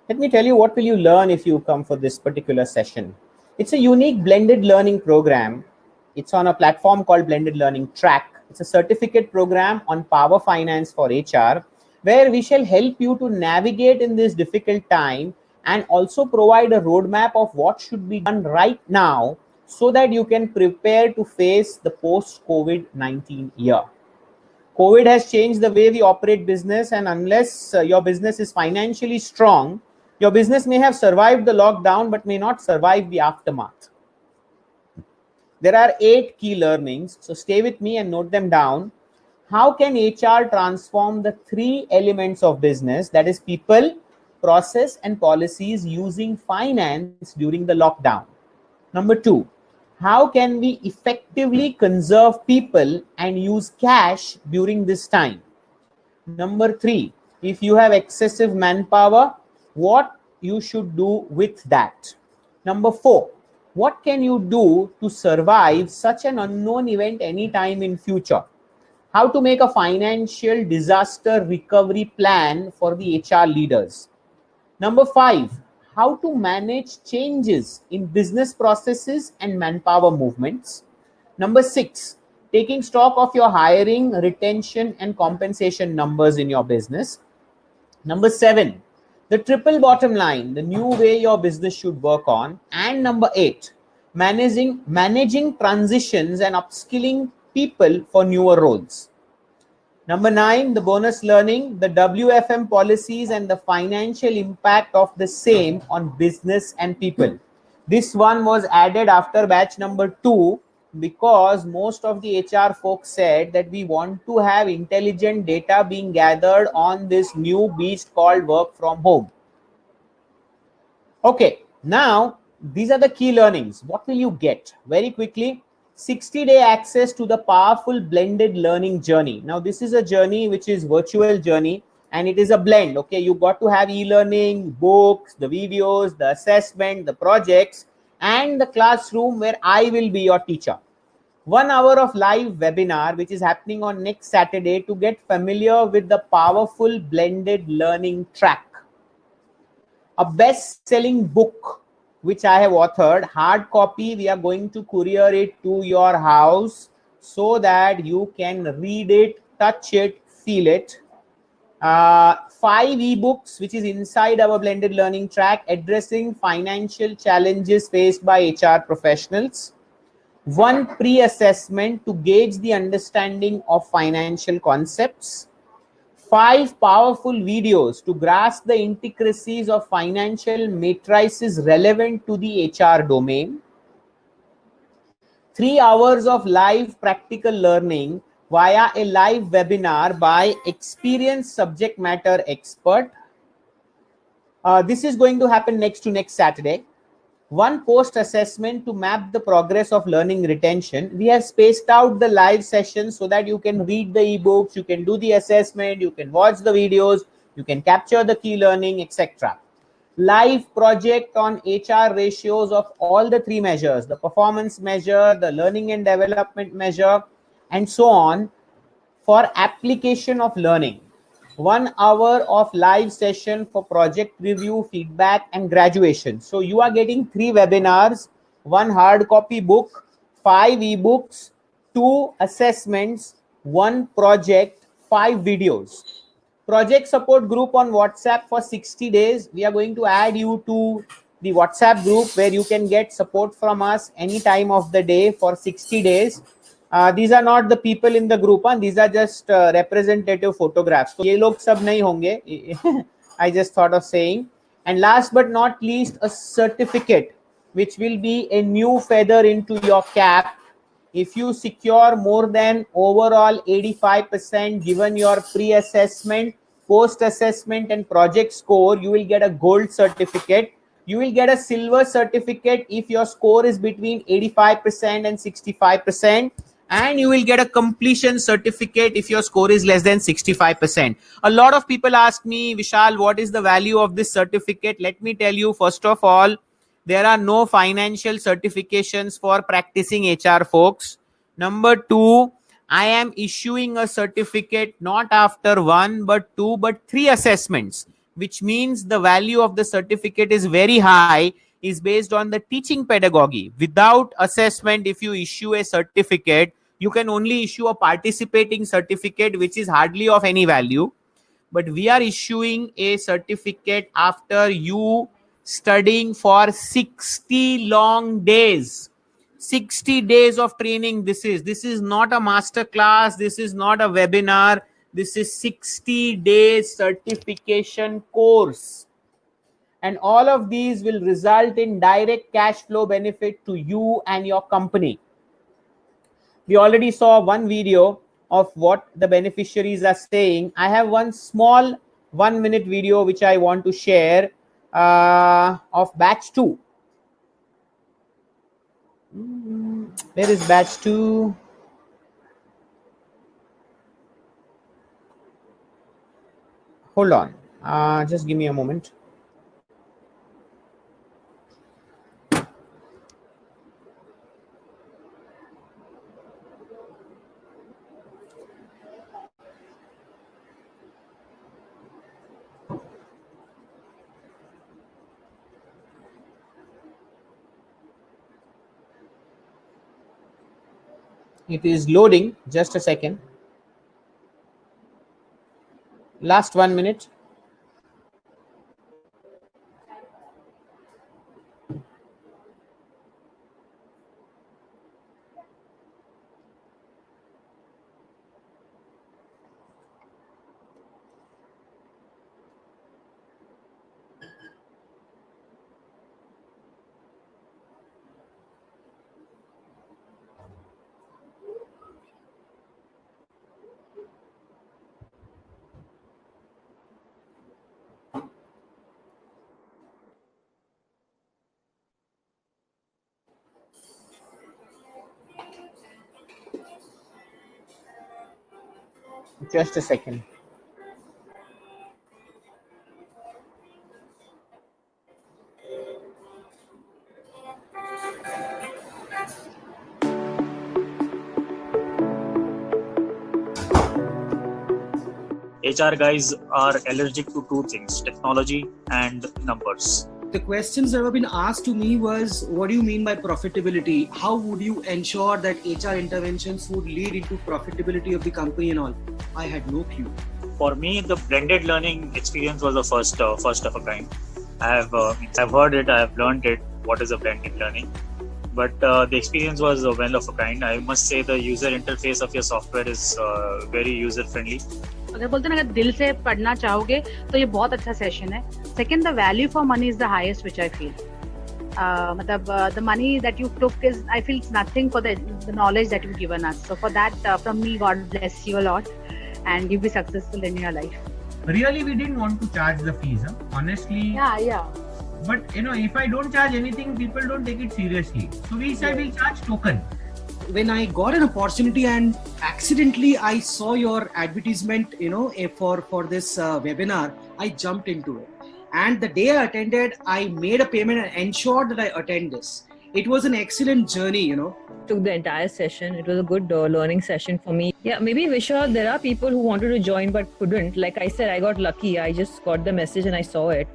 let me tell you what will you learn if you come for this particular session. It's a unique blended learning program. It's on a platform called Blended Learning Track. It's a certificate program on Power Finance for HR. where we shall help you to navigate in this difficult time and also provide a roadmap of what should be done right now so that you can prepare to face the post-COVID-19 year. COVID has changed the way we operate business, and unless your business is financially strong, your business may have survived the lockdown but may not survive the aftermath. There are 8 key learnings, so stay with me and note them down. How can HR transform the 3 elements of business, that is people, process and policies, using finance during the lockdown? Number 2, how can we effectively conserve people and use cash during this time? Number 3, if you have excessive manpower, what you should do with that? Number 4, what can you do to survive such an unknown event anytime in future? How to make a financial disaster recovery plan for the HR leaders. Number 5, how to manage changes in business processes and manpower movements. Number 6, taking stock of your hiring, retention, and compensation numbers in your business. Number 7, the triple bottom line, the new way your business should work on. And number 8, managing transitions and upskilling people for newer roles. Number 9, the bonus learning, the WFM policies and the financial impact of the same on business and people. This one was added after batch number 2 because most of the HR folks said that we want to have intelligent data being gathered on this new beast called work from home. Okay, now these are the key learnings. What will you get? Very quickly, 60-day access to the powerful blended learning journey. Now, this is a journey which is virtual journey and it is a blend. Okay, you got to have e-learning, books, the videos, the assessment, the projects, and the classroom where I will be your teacher. 1 hour of live webinar which is happening on next Saturday to get familiar with the powerful blended learning track. A best-selling book which I have authored, hard copy, we are going to courier it to your house so that you can read it, touch it, feel it. 5 ebooks which is inside our blended learning track addressing financial challenges faced by HR professionals. 1 pre-assessment to gauge the understanding of financial concepts. 5 powerful videos to grasp the intricacies of financial matrices relevant to the HR domain. 3 hours of live practical learning via a live webinar by experienced subject matter expert. This is going to happen next Saturday. 1 post assessment to map the progress of learning retention. We have spaced out the live sessions so that you can read the ebooks, you can do the assessment, you can watch the videos, you can capture the key learning, etc. Live project on HR ratios of all the 3 measures, the performance measure, the learning and development measure, and so on, for application of learning. 1 hour of live session for project review, feedback, and graduation. So you are getting 3 webinars, 1 hard copy book, 5 ebooks, 2 assessments, 1 project, 5 videos. Project support group on WhatsApp for 60 days. We are going to add you to the WhatsApp group where you can get support from us any time of the day for 60 days. These are not the people in the group, these are just representative photographs. So, ye log sab nahi honge. I just thought of saying. And last but not least, a certificate which will be a new feather into your cap. If you secure more than overall 85% given your pre-assessment, post-assessment, and project score, you will get a gold certificate. You will get a silver certificate if your score is between 85% and 65%. And you will get a completion certificate if your score is less than 65%. A lot of people ask me, Vishal, what is the value of this certificate? Let me tell you, first of all, there are no financial certifications for practicing HR folks. Number 2, I am issuing a certificate not after 1 but 2 but 3 assessments, which means the value of the certificate is very high, is based on the teaching pedagogy. Without assessment, if you issue a certificate, you can only issue a participating certificate, which is hardly of any value. but we are issuing a certificate after you studying for 60 long days. 60 days of training. This is not a master class. This is not a webinar. This is 60 days certification course. And all of these will result in direct cash flow benefit to you and your company. We already saw one video of what the beneficiaries are saying. I have one small 1-minute video which I want to share of batch 2. Where is batch 2? Hold on. Just give me a moment. It is loading. Just a second. Last 1 minute. Just a second. HR guys are allergic to two things: technology and numbers. The questions that have been asked to me was, what do you mean by profitability? How would you ensure that HR interventions would lead into profitability of the company and all? I had no clue. For me, the blended learning experience was the first of a kind. I've heard it, I've learned it. What is a blended learning? But the experience was well of a kind. I must say the user interface of your software is very user friendly. अगर बोलते हैं ना, अगर दिल से पढ़ना चाहोगे तो ये बहुत अच्छा सेशन है. Second, the value for money is the highest which I feel. मतलब the money that you took is, I feel it's nothing for the knowledge that you given us. So for that, from me, God bless you a lot and you be successful in your life. Really, we didn't want to charge the fees, honestly. Yeah. But if I don't charge anything, people don't take it seriously. So we said we'll charge token. When I got an opportunity and accidentally I saw your advertisement, for this webinar, I jumped into it. And the day I attended, I made a payment and ensured that I attend this. It was an excellent journey, Took the entire session. It was a good learning session for me. Yeah, maybe Vishal, there are people who wanted to join but couldn't. Like I said, I got lucky. I just got the message and I saw it.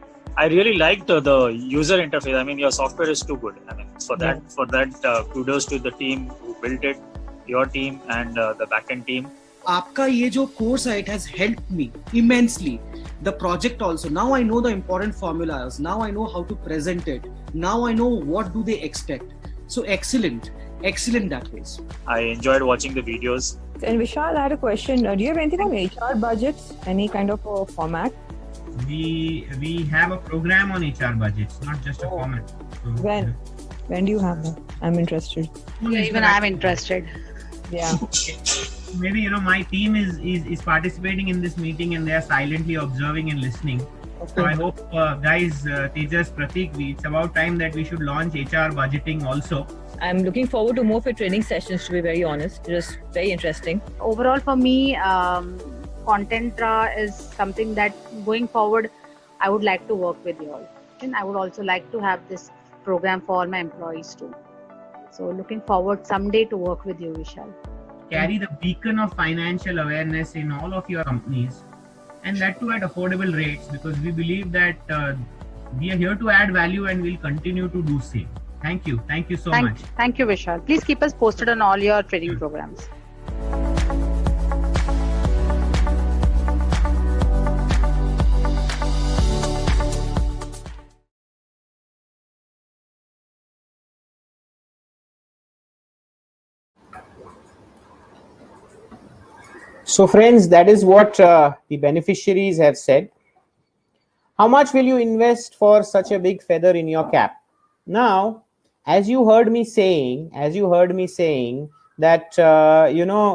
I really liked the user interface. I mean, your software is too good. I mean, for that, kudos to the team who built it, your team and the backend team. आपका ये जो course है, it has helped me immensely. The project also. Now I know the important formulas. Now I know how to present it. Now I know what do they expect. So excellent that ways. I enjoyed watching the videos. And Vishal, I had a question. Do you have anything on HR budgets? Any kind of a format? We have a program on HR budgets, not just a format. So, When do you have that? I'm interested. Even I'm interested. Yeah. Maybe my team is participating in this meeting and they are silently observing and listening. Okay. So I hope guys, Tejas, Pratik, it's about time that we should launch HR budgeting also. I'm looking forward to more of your training sessions, to be very honest. It is very interesting. Overall for me, Contentra is something that going forward I would like to work with you all. And I would also like to have this program for my employees too. So looking forward someday to work with you, Vishal. Carry the beacon of financial awareness in all of your companies, and that too at affordable rates, because we believe that we are here to add value and we'll continue to do same. Thank you so much. Thank you, Vishal. Please keep us posted on all your training programs. So friends, that is what the beneficiaries have said. How much will you invest for such a big feather in your cap? Now, as you heard me saying that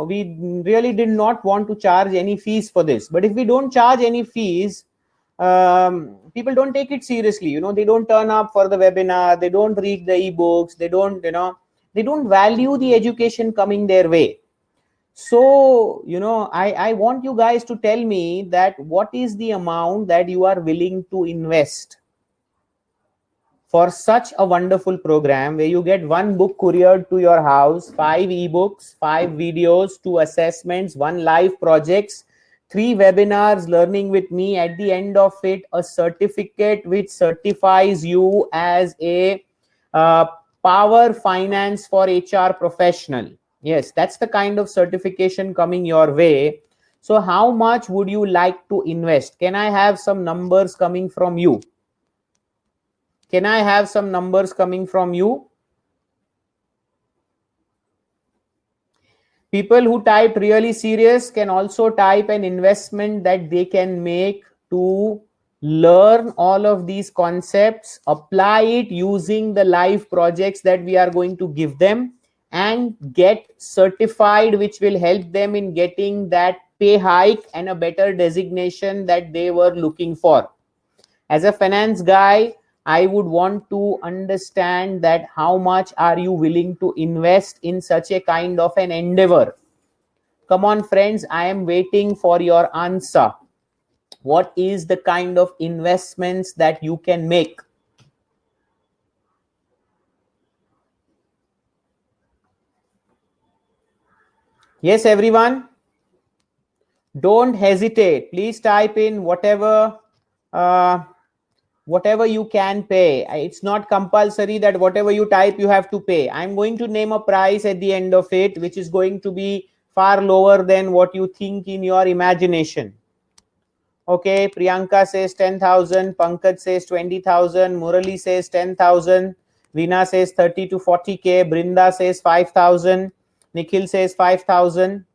we really did not want to charge any fees for this. But if we don't charge any fees, people don't take it seriously. They don't turn up for the webinar. They don't read the ebooks. They don't value the education coming their way. So, I want you guys to tell me that what is the amount that you are willing to invest for such a wonderful program where you get one book couriered to your house, 5 ebooks, 5 videos, 2 assessments, 1 live projects, 3 webinars, learning with me, at the end of it, a certificate which certifies you as a Power Finance for HR professional. Yes, that's the kind of certification coming your way. So how much would you like to invest? Can I have some numbers coming from you? Can I have some numbers coming from you? People who type really serious can also type an investment that they can make to learn all of these concepts, apply it using the live projects that we are going to give them, and get certified, which will help them in getting that pay hike and a better designation that they were looking for. As a finance guy, I would want to understand that how much are you willing to invest in such a kind of an endeavor? Come on, friends, I am waiting for your answer. What is the kind of investments that you can make? Yes, everyone? Don't hesitate. Please type in whatever you can pay. It's not compulsory that whatever you type you have to pay. I'm going to name a price at the end of it, which is going to be far lower than what you think in your imagination. Okay, Priyanka says 10,000, Pankaj says 20,000, Murali says 10,000, Veena says 30 to 40K, Brinda says 5,000, Nikhil says 5,000.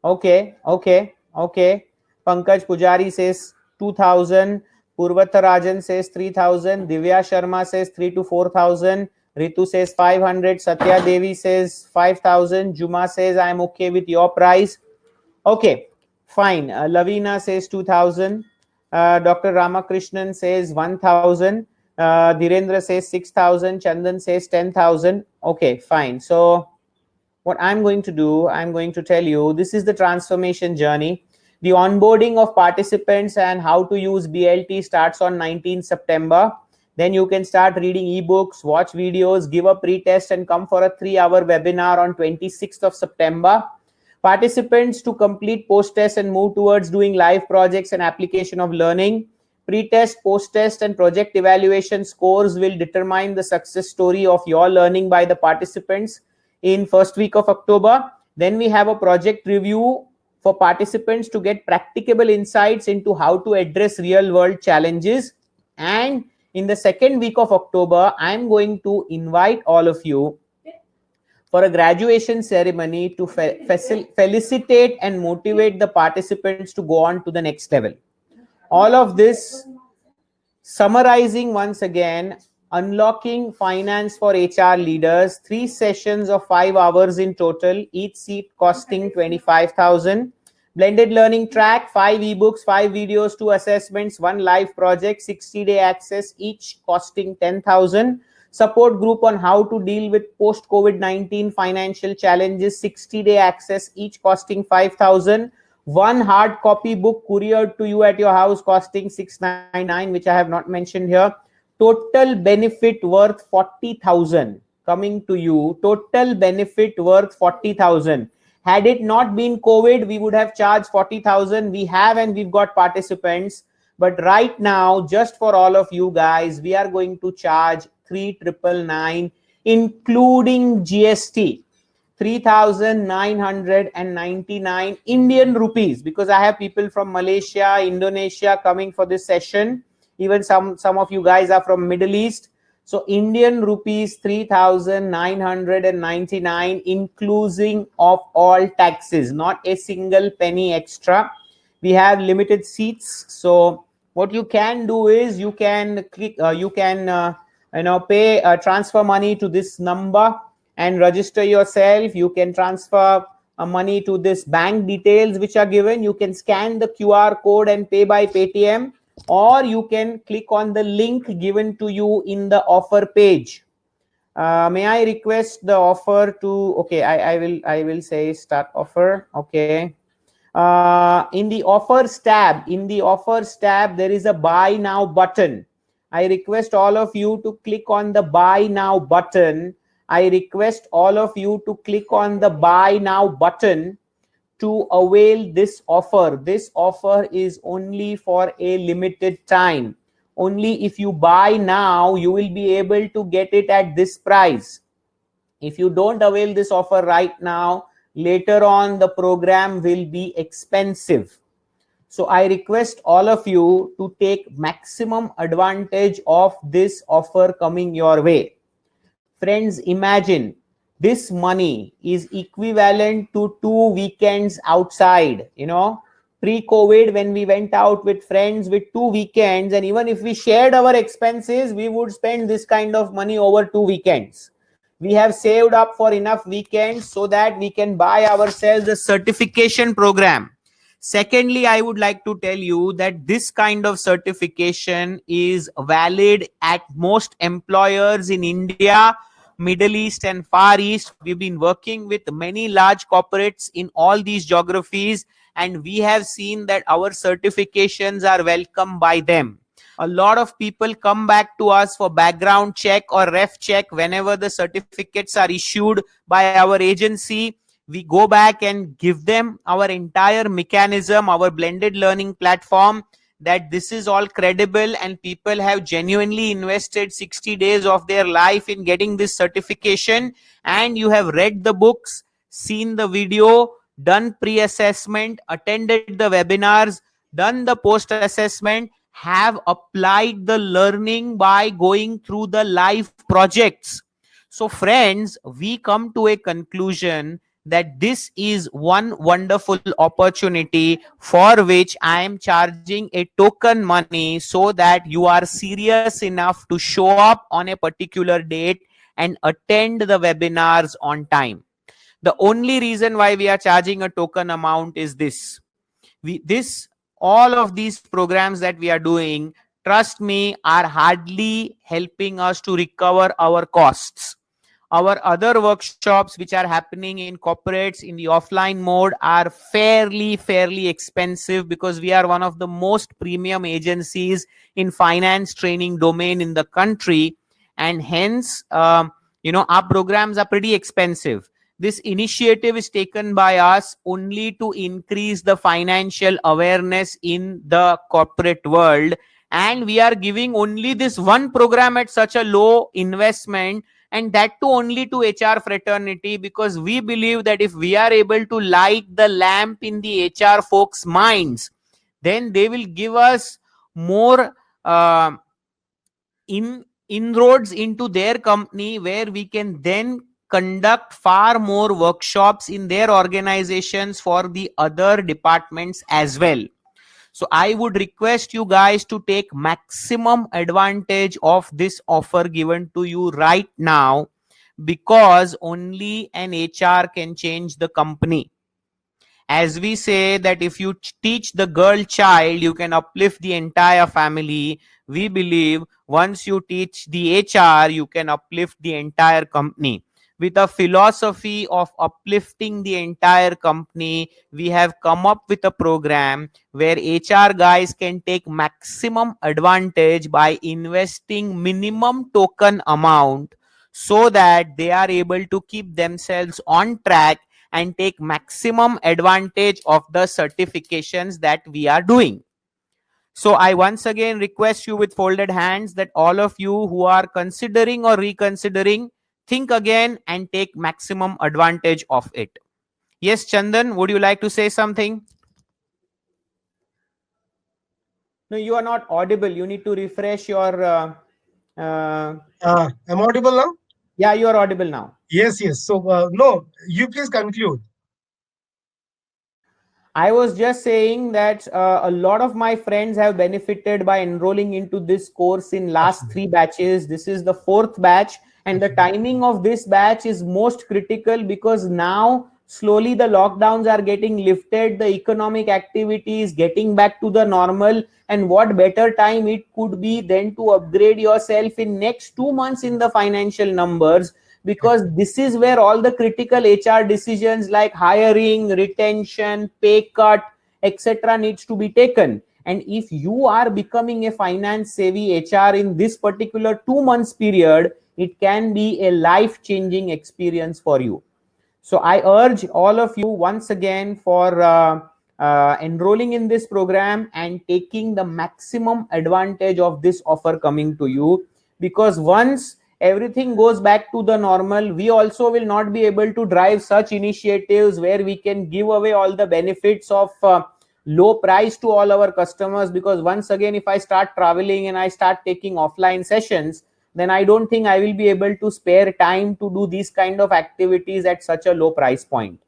Okay. Pankaj Pujari says 2,000, Purvata Rajan says 3,000, Divya Sharma says 3 to 4,000, Ritu says 500, Satya Devi says 5,000, Juma says I'm okay with your price. Okay, fine. Lavina says 2,000, Dr. Ramakrishnan says 1,000, Dhirendra says 6,000, Chandan says 10,000. Okay, fine. So what I'm going to do, I'm going to tell you, this is the transformation journey. The onboarding of participants and how to use BLT starts on 19 September. Then you can start reading ebooks, watch videos, give a pre-test, and come for a 3-hour webinar on 26th of September. Participants to complete post-test and move towards doing live projects and application of learning. Pre-test, post-test, and project evaluation scores will determine the success story of your learning by the participants in first week of October. Then we have a project review for participants to get practicable insights into how to address real world challenges. And in the second week of October, I'm going to invite all of you for a graduation ceremony to felicitate and motivate the participants to go on to the next level. All of this, summarizing once again, Unlocking Finance for HR Leaders, 3 sessions of 5 hours in total, each seat costing 25,000. Blended learning track, 5 ebooks, 5 videos, 2 assessments, 1 live project, 60-day access, each costing 10,000. Support group on how to deal with post-COVID-19 financial challenges, 60-day access, each costing 5,000. 1 hard copy book couriered to you at your house costing 699, which I have not mentioned here. Total benefit worth 40,000 coming to you. Total benefit worth 40,000. Had it not been COVID, we would have charged 40,000. We have, and we've got participants. But right now, just for all of you guys, we are going to charge 3,999, including GST. 3,999 Indian rupees, because I have people from Malaysia, Indonesia coming for this session. Even some of you guys are from Middle East. So Indian rupees 3,999 including of all taxes, not a single penny extra. We have limited seats. So what you can do is you can click, pay transfer money to this number and register yourself. You can transfer money to this bank details which are given. You can scan the QR code and pay by Paytm, or you can click on the link given to you in the offer page. May I request the offer to, okay, I will say start offer. Okay. In the offers tab, there is a buy now button. I request all of you to click on the buy now button. I request all of you to click on the buy now button to avail this offer. This offer is only for a limited time. Only if you buy now, you will be able to get it at this price. If you don't avail this offer right now, later on the program will be expensive. So I request all of you to take maximum advantage of this offer coming your way. Friends, imagine this money is equivalent to 2 weekends outside. Pre-COVID, when we went out with friends with 2 weekends, and even if we shared our expenses, we would spend this kind of money over 2 weekends. We have saved up for enough weekends so that we can buy ourselves a certification program. Secondly, I would like to tell you that this kind of certification is valid at most employers in India, Middle East and Far East. We've been working with many large corporates in all these geographies, and we have seen that our certifications are welcomed by them. A lot of people come back to us for background check or ref check whenever the certificates are issued by our agency. We go back and give them our entire mechanism, our blended learning platform, that this is all credible and people have genuinely invested 60 days of their life in getting this certification, and you have read the books, seen the video, done pre-assessment, attended the webinars, done the post-assessment, have applied the learning by going through the live projects. So friends, we come to a conclusion that this is one wonderful opportunity for which I am charging a token money so that you are serious enough to show up on a particular date and attend the webinars on time. The only reason why we are charging a token amount is this. All of these programs that we are doing, trust me, are hardly helping us to recover our costs. Our other workshops which are happening in corporates in the offline mode are fairly expensive, because we are one of the most premium agencies in finance training domain in the country, and hence our programs are pretty expensive. This initiative is taken by us only to increase the financial awareness in the corporate world, and we are giving only this one program at such a low investment, and that too only to HR fraternity, because we believe that if we are able to light the lamp in the HR folks' minds, then they will give us more inroads into their company, where we can then conduct far more workshops in their organizations for the other departments as well. So I would request you guys to take maximum advantage of this offer given to you right now, because only an HR can change the company. As we say that if you teach the girl child, you can uplift the entire family. We believe once you teach the HR, you can uplift the entire company. With a philosophy of uplifting the entire company, we have come up with a program where HR guys can take maximum advantage by investing minimum token amount, so that they are able to keep themselves on track and take maximum advantage of the certifications that we are doing. So I once again request you with folded hands that all of you who are considering or reconsidering, think again and take maximum advantage of it. Yes, Chandan, would you like to say something? No, you are not audible. You need to refresh your I'm audible now? Yeah, you are audible now. Yes, yes. So, no, you please conclude. I was just saying that a lot of my friends have benefited by enrolling into this course in last Absolutely. 3 batches. This is the 4th batch, and the Absolutely. timing of this batch is most critical because now slowly the lockdowns are getting lifted, the economic activity is getting back to the normal, and what better time it could be than to upgrade yourself in next 2 months in the financial numbers, because this is where all the critical HR decisions like hiring, retention, pay cut, etc. needs to be taken. And if you are becoming a finance savvy HR in this particular 2 months period, it can be a life changing experience for you. So I urge all of you once again for enrolling in this program and taking the maximum advantage of this offer coming to you, because once everything goes back to the normal, we also will not be able to drive such initiatives where we can give away all the benefits of low price to all our customers. Because once again, if I start traveling and I start taking offline sessions, then I don't think I will be able to spare time to do these kind of activities at such a low price point.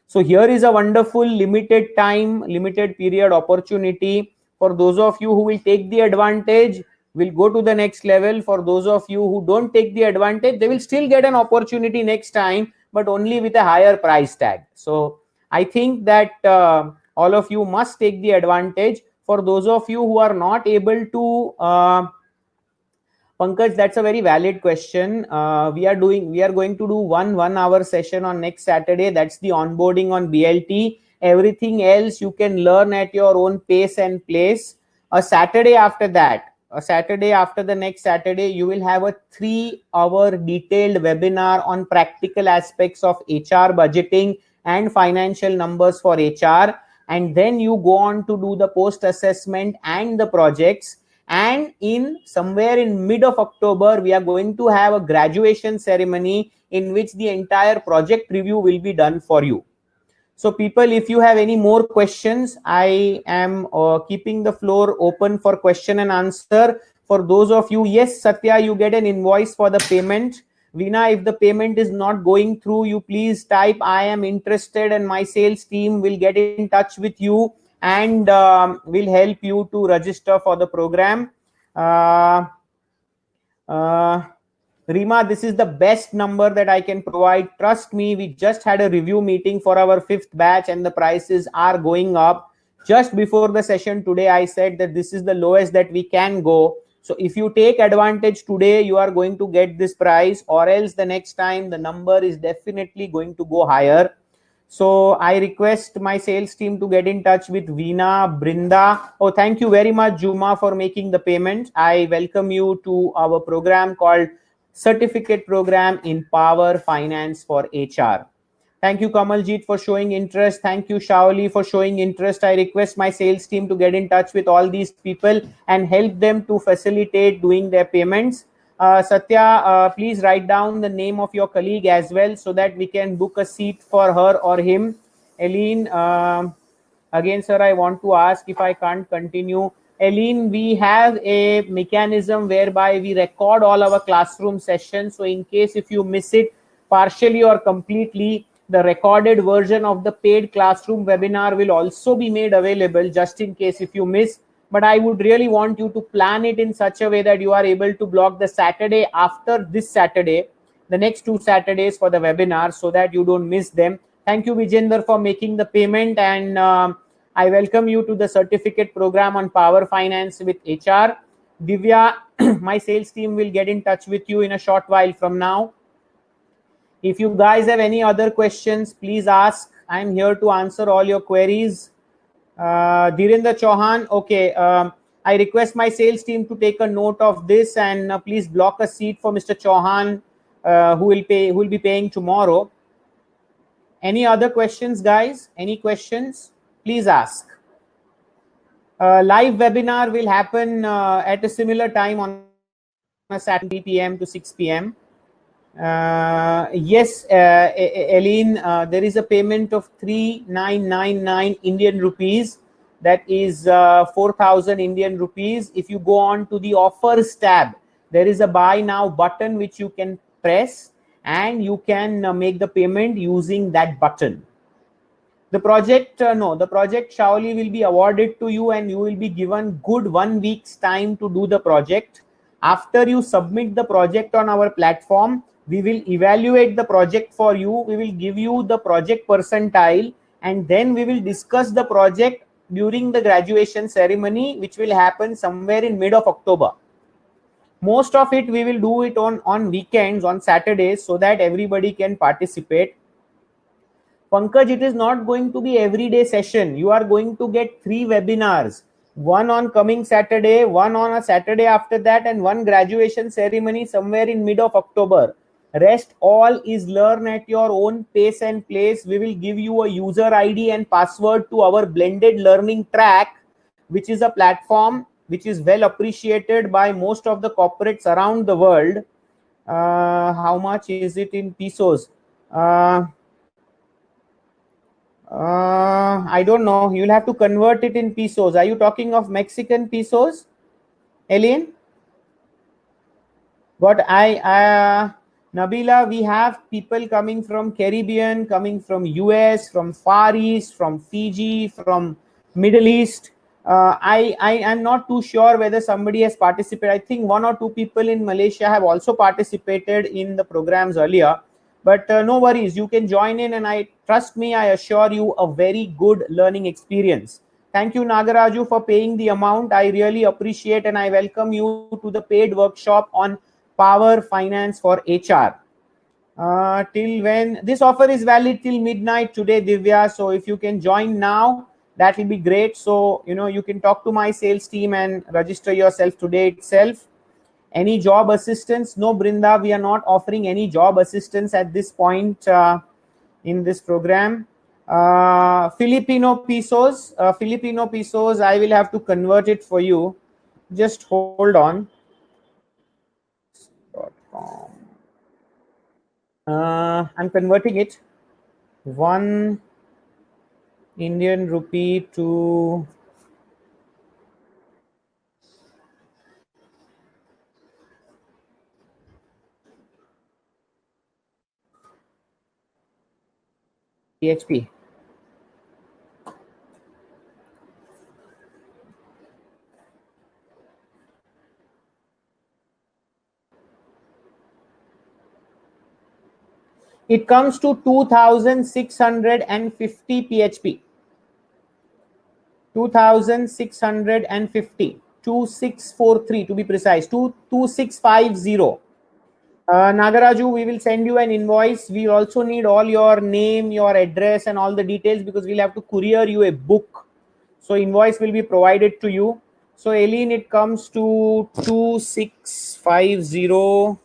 So here is a wonderful limited time, limited period opportunity for those of you who will take the advantage, will go to the next level. For those of you who don't take the advantage, they will still get an opportunity next time, but only with a higher price tag. So I think that all of you must take the advantage. For those of you who are not able to Pankaj, that's a very valid question. We are going to do one hour session on next Saturday. That's the onboarding on BLT. Everything else you can learn at your own pace and place. A Saturday after that, a Saturday after the next Saturday, you will have a 3-hour detailed webinar on practical aspects of HR budgeting and financial numbers for HR. And then you go on to do the post assessment and the projects. And in somewhere in mid of October, we are going to have a graduation ceremony in which the entire project review will be done for you. So people, if you have any more questions, I am keeping the floor open for question and answer. For those of you, yes, Satya, you get an invoice for the payment. Veena, if the payment is not going through, you please type I am interested and my sales team will get in touch with you and will help you to register for the program. Rima, this is the best number that I can provide. Trust me, we just had a review meeting for our 5th batch and the prices are going up. Just before the session today, I said that this is the lowest that we can go. So if you take advantage today, you are going to get this price, or else the next time the number is definitely going to go higher. So I request my sales team to get in touch with Veena, Brinda. Oh, thank you very much, Juma, for making the payment. I welcome you to our program called Certificate Program in Power Finance for HR. Thank you, Kamaljit, for showing interest. Thank you, Shaoli, for showing interest. I request my sales team to get in touch with all these people and help them to facilitate doing their payments. Satya, please write down the name of your colleague as well so that we can book a seat for her or him. Eileen, again, sir, I want to ask if I can't continue. Eileen, we have a mechanism whereby we record all our classroom sessions. So in case if you miss it partially or completely, the recorded version of the paid classroom webinar will also be made available just in case if you miss. But I would really want you to plan it in such a way that you are able to block the Saturday after this Saturday, the next 2 Saturdays for the webinar, so that you don't miss them. Thank you, Vijender, for making the payment, and I welcome you to the certificate program on Power Finance with HR. Divya, my sales team will get in touch with you in a short while from now. If you guys have any other questions, please ask. I'm here to answer all your queries. Dhirendra Chauhan, okay. I request my sales team to take a note of this and please block a seat for Mr. Chauhan, who will be paying tomorrow. Any other questions, guys? Any questions? Please ask. Live webinar will happen at a similar time on a Saturday, 3 p.m. to 6 p.m. Yes, Eileen, there is a payment of 3999 Indian rupees. That is 4,000 Indian rupees. If you go on to the offers tab, There is a buy now button which you can press, and you can make the payment using that button. The project, the project Shaoli will be awarded to you, and you will be given good 1 week's time to do the project. After you submit the project on our platform, we will evaluate the project for you. We will give you the project percentile, and then we will discuss the project during the graduation ceremony, which will happen somewhere in mid of October. Most of it we will do it on weekends, on Saturdays, so that everybody can participate. Pankaj, it is not going to be everyday session. You are going to get 3 webinars, one on coming Saturday, one on a Saturday after that, and one graduation ceremony somewhere in mid of October. Rest all is learn at your own pace and place. We will give you a user ID and password to our blended learning track, which is a platform which is well appreciated by most of the corporates around the world. How much is it in pesos? I don't know. You'll have to convert it in pesos. Are you talking of Mexican pesos, Eileen? Nabila, we have people coming from Caribbean, coming from US, from Far East, from Fiji, from Middle East. I am not too sure whether somebody has participated. I think 1 or 2 people in Malaysia have also participated in the programs earlier. But no worries, you can join in, and trust me, I assure you a very good learning experience. Thank you, Nagaraju, for paying the amount. I really appreciate, and I welcome you to the paid workshop on Power Finance for HR. Till when? This offer is valid till midnight today, Divya. So if you can join now, that will be great. So, you can talk to my sales team and register yourself today itself. Any job assistance? No, Brinda, we are not offering any job assistance at this point in this program. Filipino pesos, I will have to convert it for you. Just hold on. I'm converting it. 1 Indian rupee to PHP. It comes to 2,650 PHP. 2,650. 2643 to be precise. 2650. Nagaraju, we will send you an invoice. We also need all your name, your address, and all the details, because we'll have to courier you a book. So invoice will be provided to you. So Eileen, it comes to 2650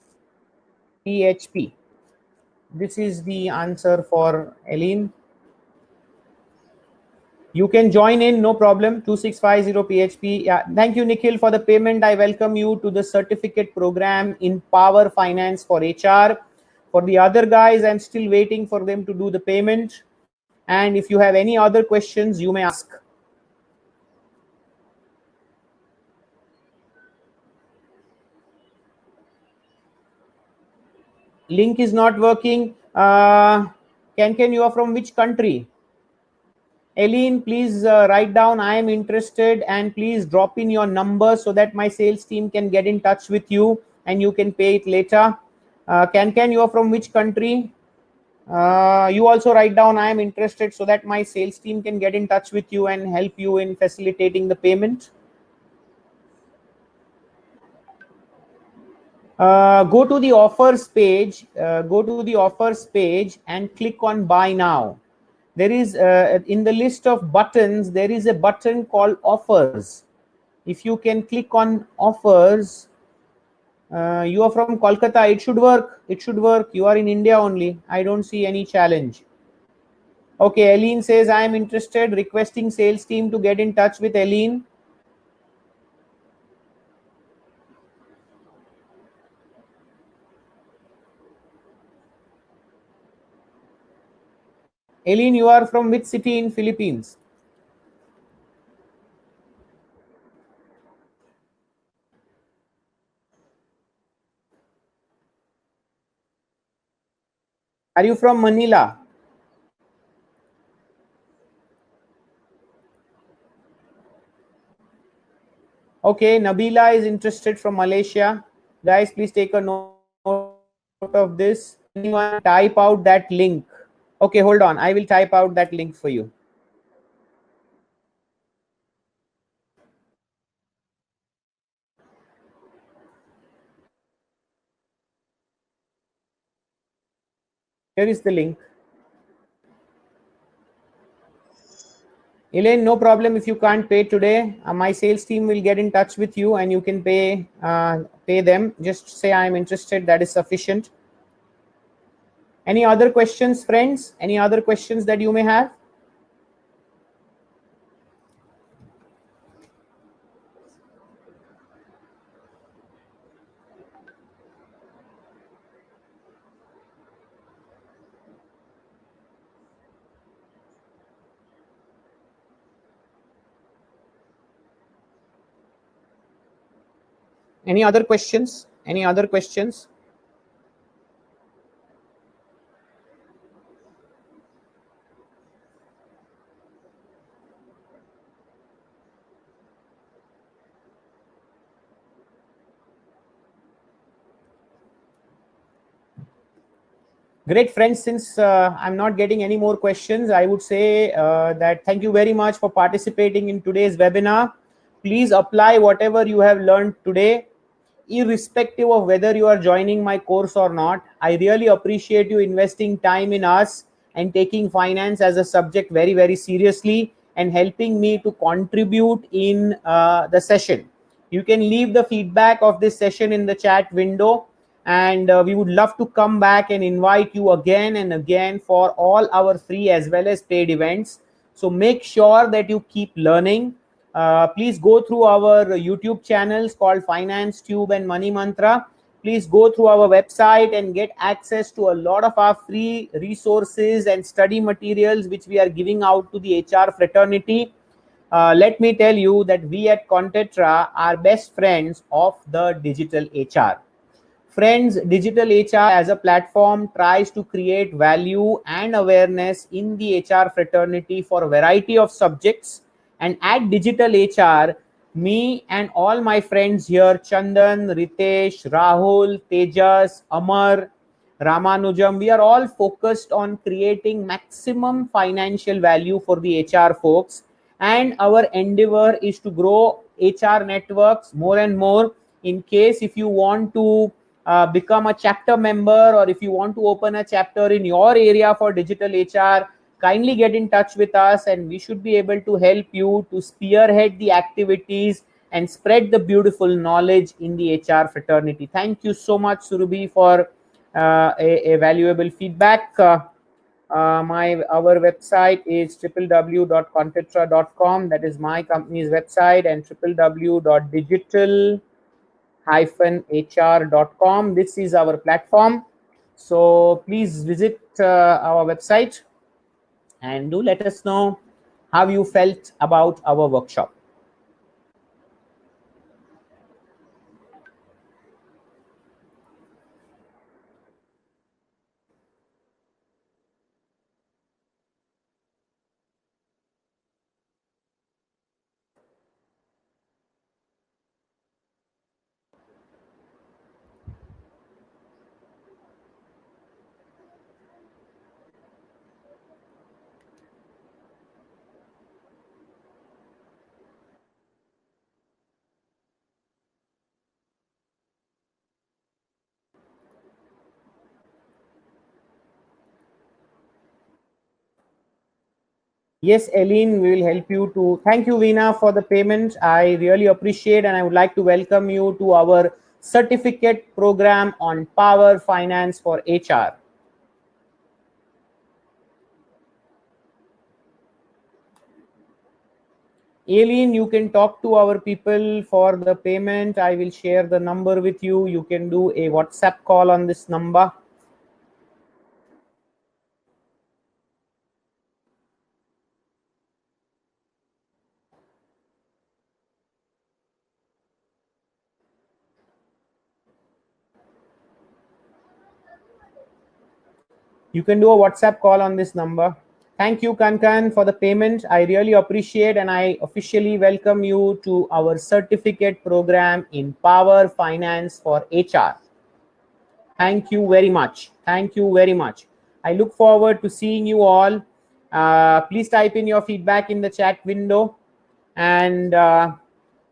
PHP. This is the answer for Eileen. You can join in, no problem. 2650 PHP. Yeah. Thank you, Nikhil, for the payment. I welcome you to the certificate program in Power Finance for HR. For the other guys, I'm still waiting for them to do the payment. And if you have any other questions, you may ask. Link is not working. Ken, you are from which country? Eileen, please write down I am interested, and please drop in your number so that my sales team can get in touch with you and you can pay it later. Ken, you are from which country? You also write down I am interested so that my sales team can get in touch with you and help you in facilitating the payment. Go to the offers page. And click on buy now. There is in the list of buttons, there is a button called offers. If you can click on offers, you are from Kolkata, it should work. You are in India only. I don't see any challenge. Okay, Eileen says I am interested, requesting sales team to get in touch with Eileen. Eileen, you are from which city in Philippines? Are you from Manila? Okay, Nabila is interested from Malaysia. Guys, please take a note of this. Anyone type out that link. Okay, hold on. I will type out that link for you. Here is the link. Elaine, no problem if you can't pay today. My sales team will get in touch with you and you can pay them. Just say I'm interested. That is sufficient. Any other questions, friends? Any other questions that you may have? Any other questions? Any other questions? Great, friends. Since I'm not getting any more questions, I would say that thank you very much for participating in today's webinar. Please apply whatever you have learned today, irrespective of whether you are joining my course or not. I really appreciate you investing time in us and taking finance as a subject very, very seriously and helping me to contribute in the session. You can leave the feedback of this session in the chat window, and we would love to come back and invite you again and again for all our free as well as paid events. So make sure that you keep learning. Please go through our YouTube channels called Finance Tube and Money Mantra. Please go through our website and get access to a lot of our free resources and study materials which we are giving out to the HR fraternity. Let me tell you that we at Contetra are best friends of the digital HR. Friends, digital HR as a platform tries to create value and awareness in the HR fraternity for a variety of subjects. And at digital HR, me and all my friends here, Chandan, Ritesh, Rahul, Tejas, Amar, Ramanujam, we are all focused on creating maximum financial value for the HR folks. And our endeavor is to grow HR networks more and more. In case if you want to become a chapter member, or if you want to open a chapter in your area for digital HR, kindly get in touch with us and we should be able to help you to spearhead the activities and spread the beautiful knowledge in the HR fraternity. Thank you so much, Surabhi, for a valuable feedback. Our website is www.contetra.com. That is my company's website, and www.digital-hr.com. This is our platform. So please visit our website and do let us know how you felt about our workshop. Yes, Eileen, we will help you to. Thank you, Veena, for the payment. I really appreciate, and I would like to welcome you to our certificate program on Power Finance for HR. Aileen, you can talk to our people for the payment. I will share the number with you. You can do a WhatsApp call on this number. You can do a WhatsApp call on this number. Thank you, Kankan, for the payment. I really appreciate, and I officially welcome you to our certificate program in Power Finance for HR. Thank you very much. Thank you very much. I look forward to seeing you all. Please type in your feedback in the chat window. And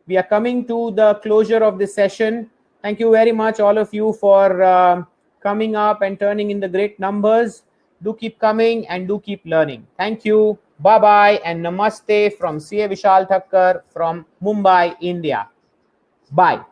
we are coming to the closure of this session. Thank you very much, all of you, for coming up and turning in the great numbers. Do keep coming and do keep learning. Thank you. Bye-bye and namaste from CA Vishal Thakkar from Mumbai, India. Bye.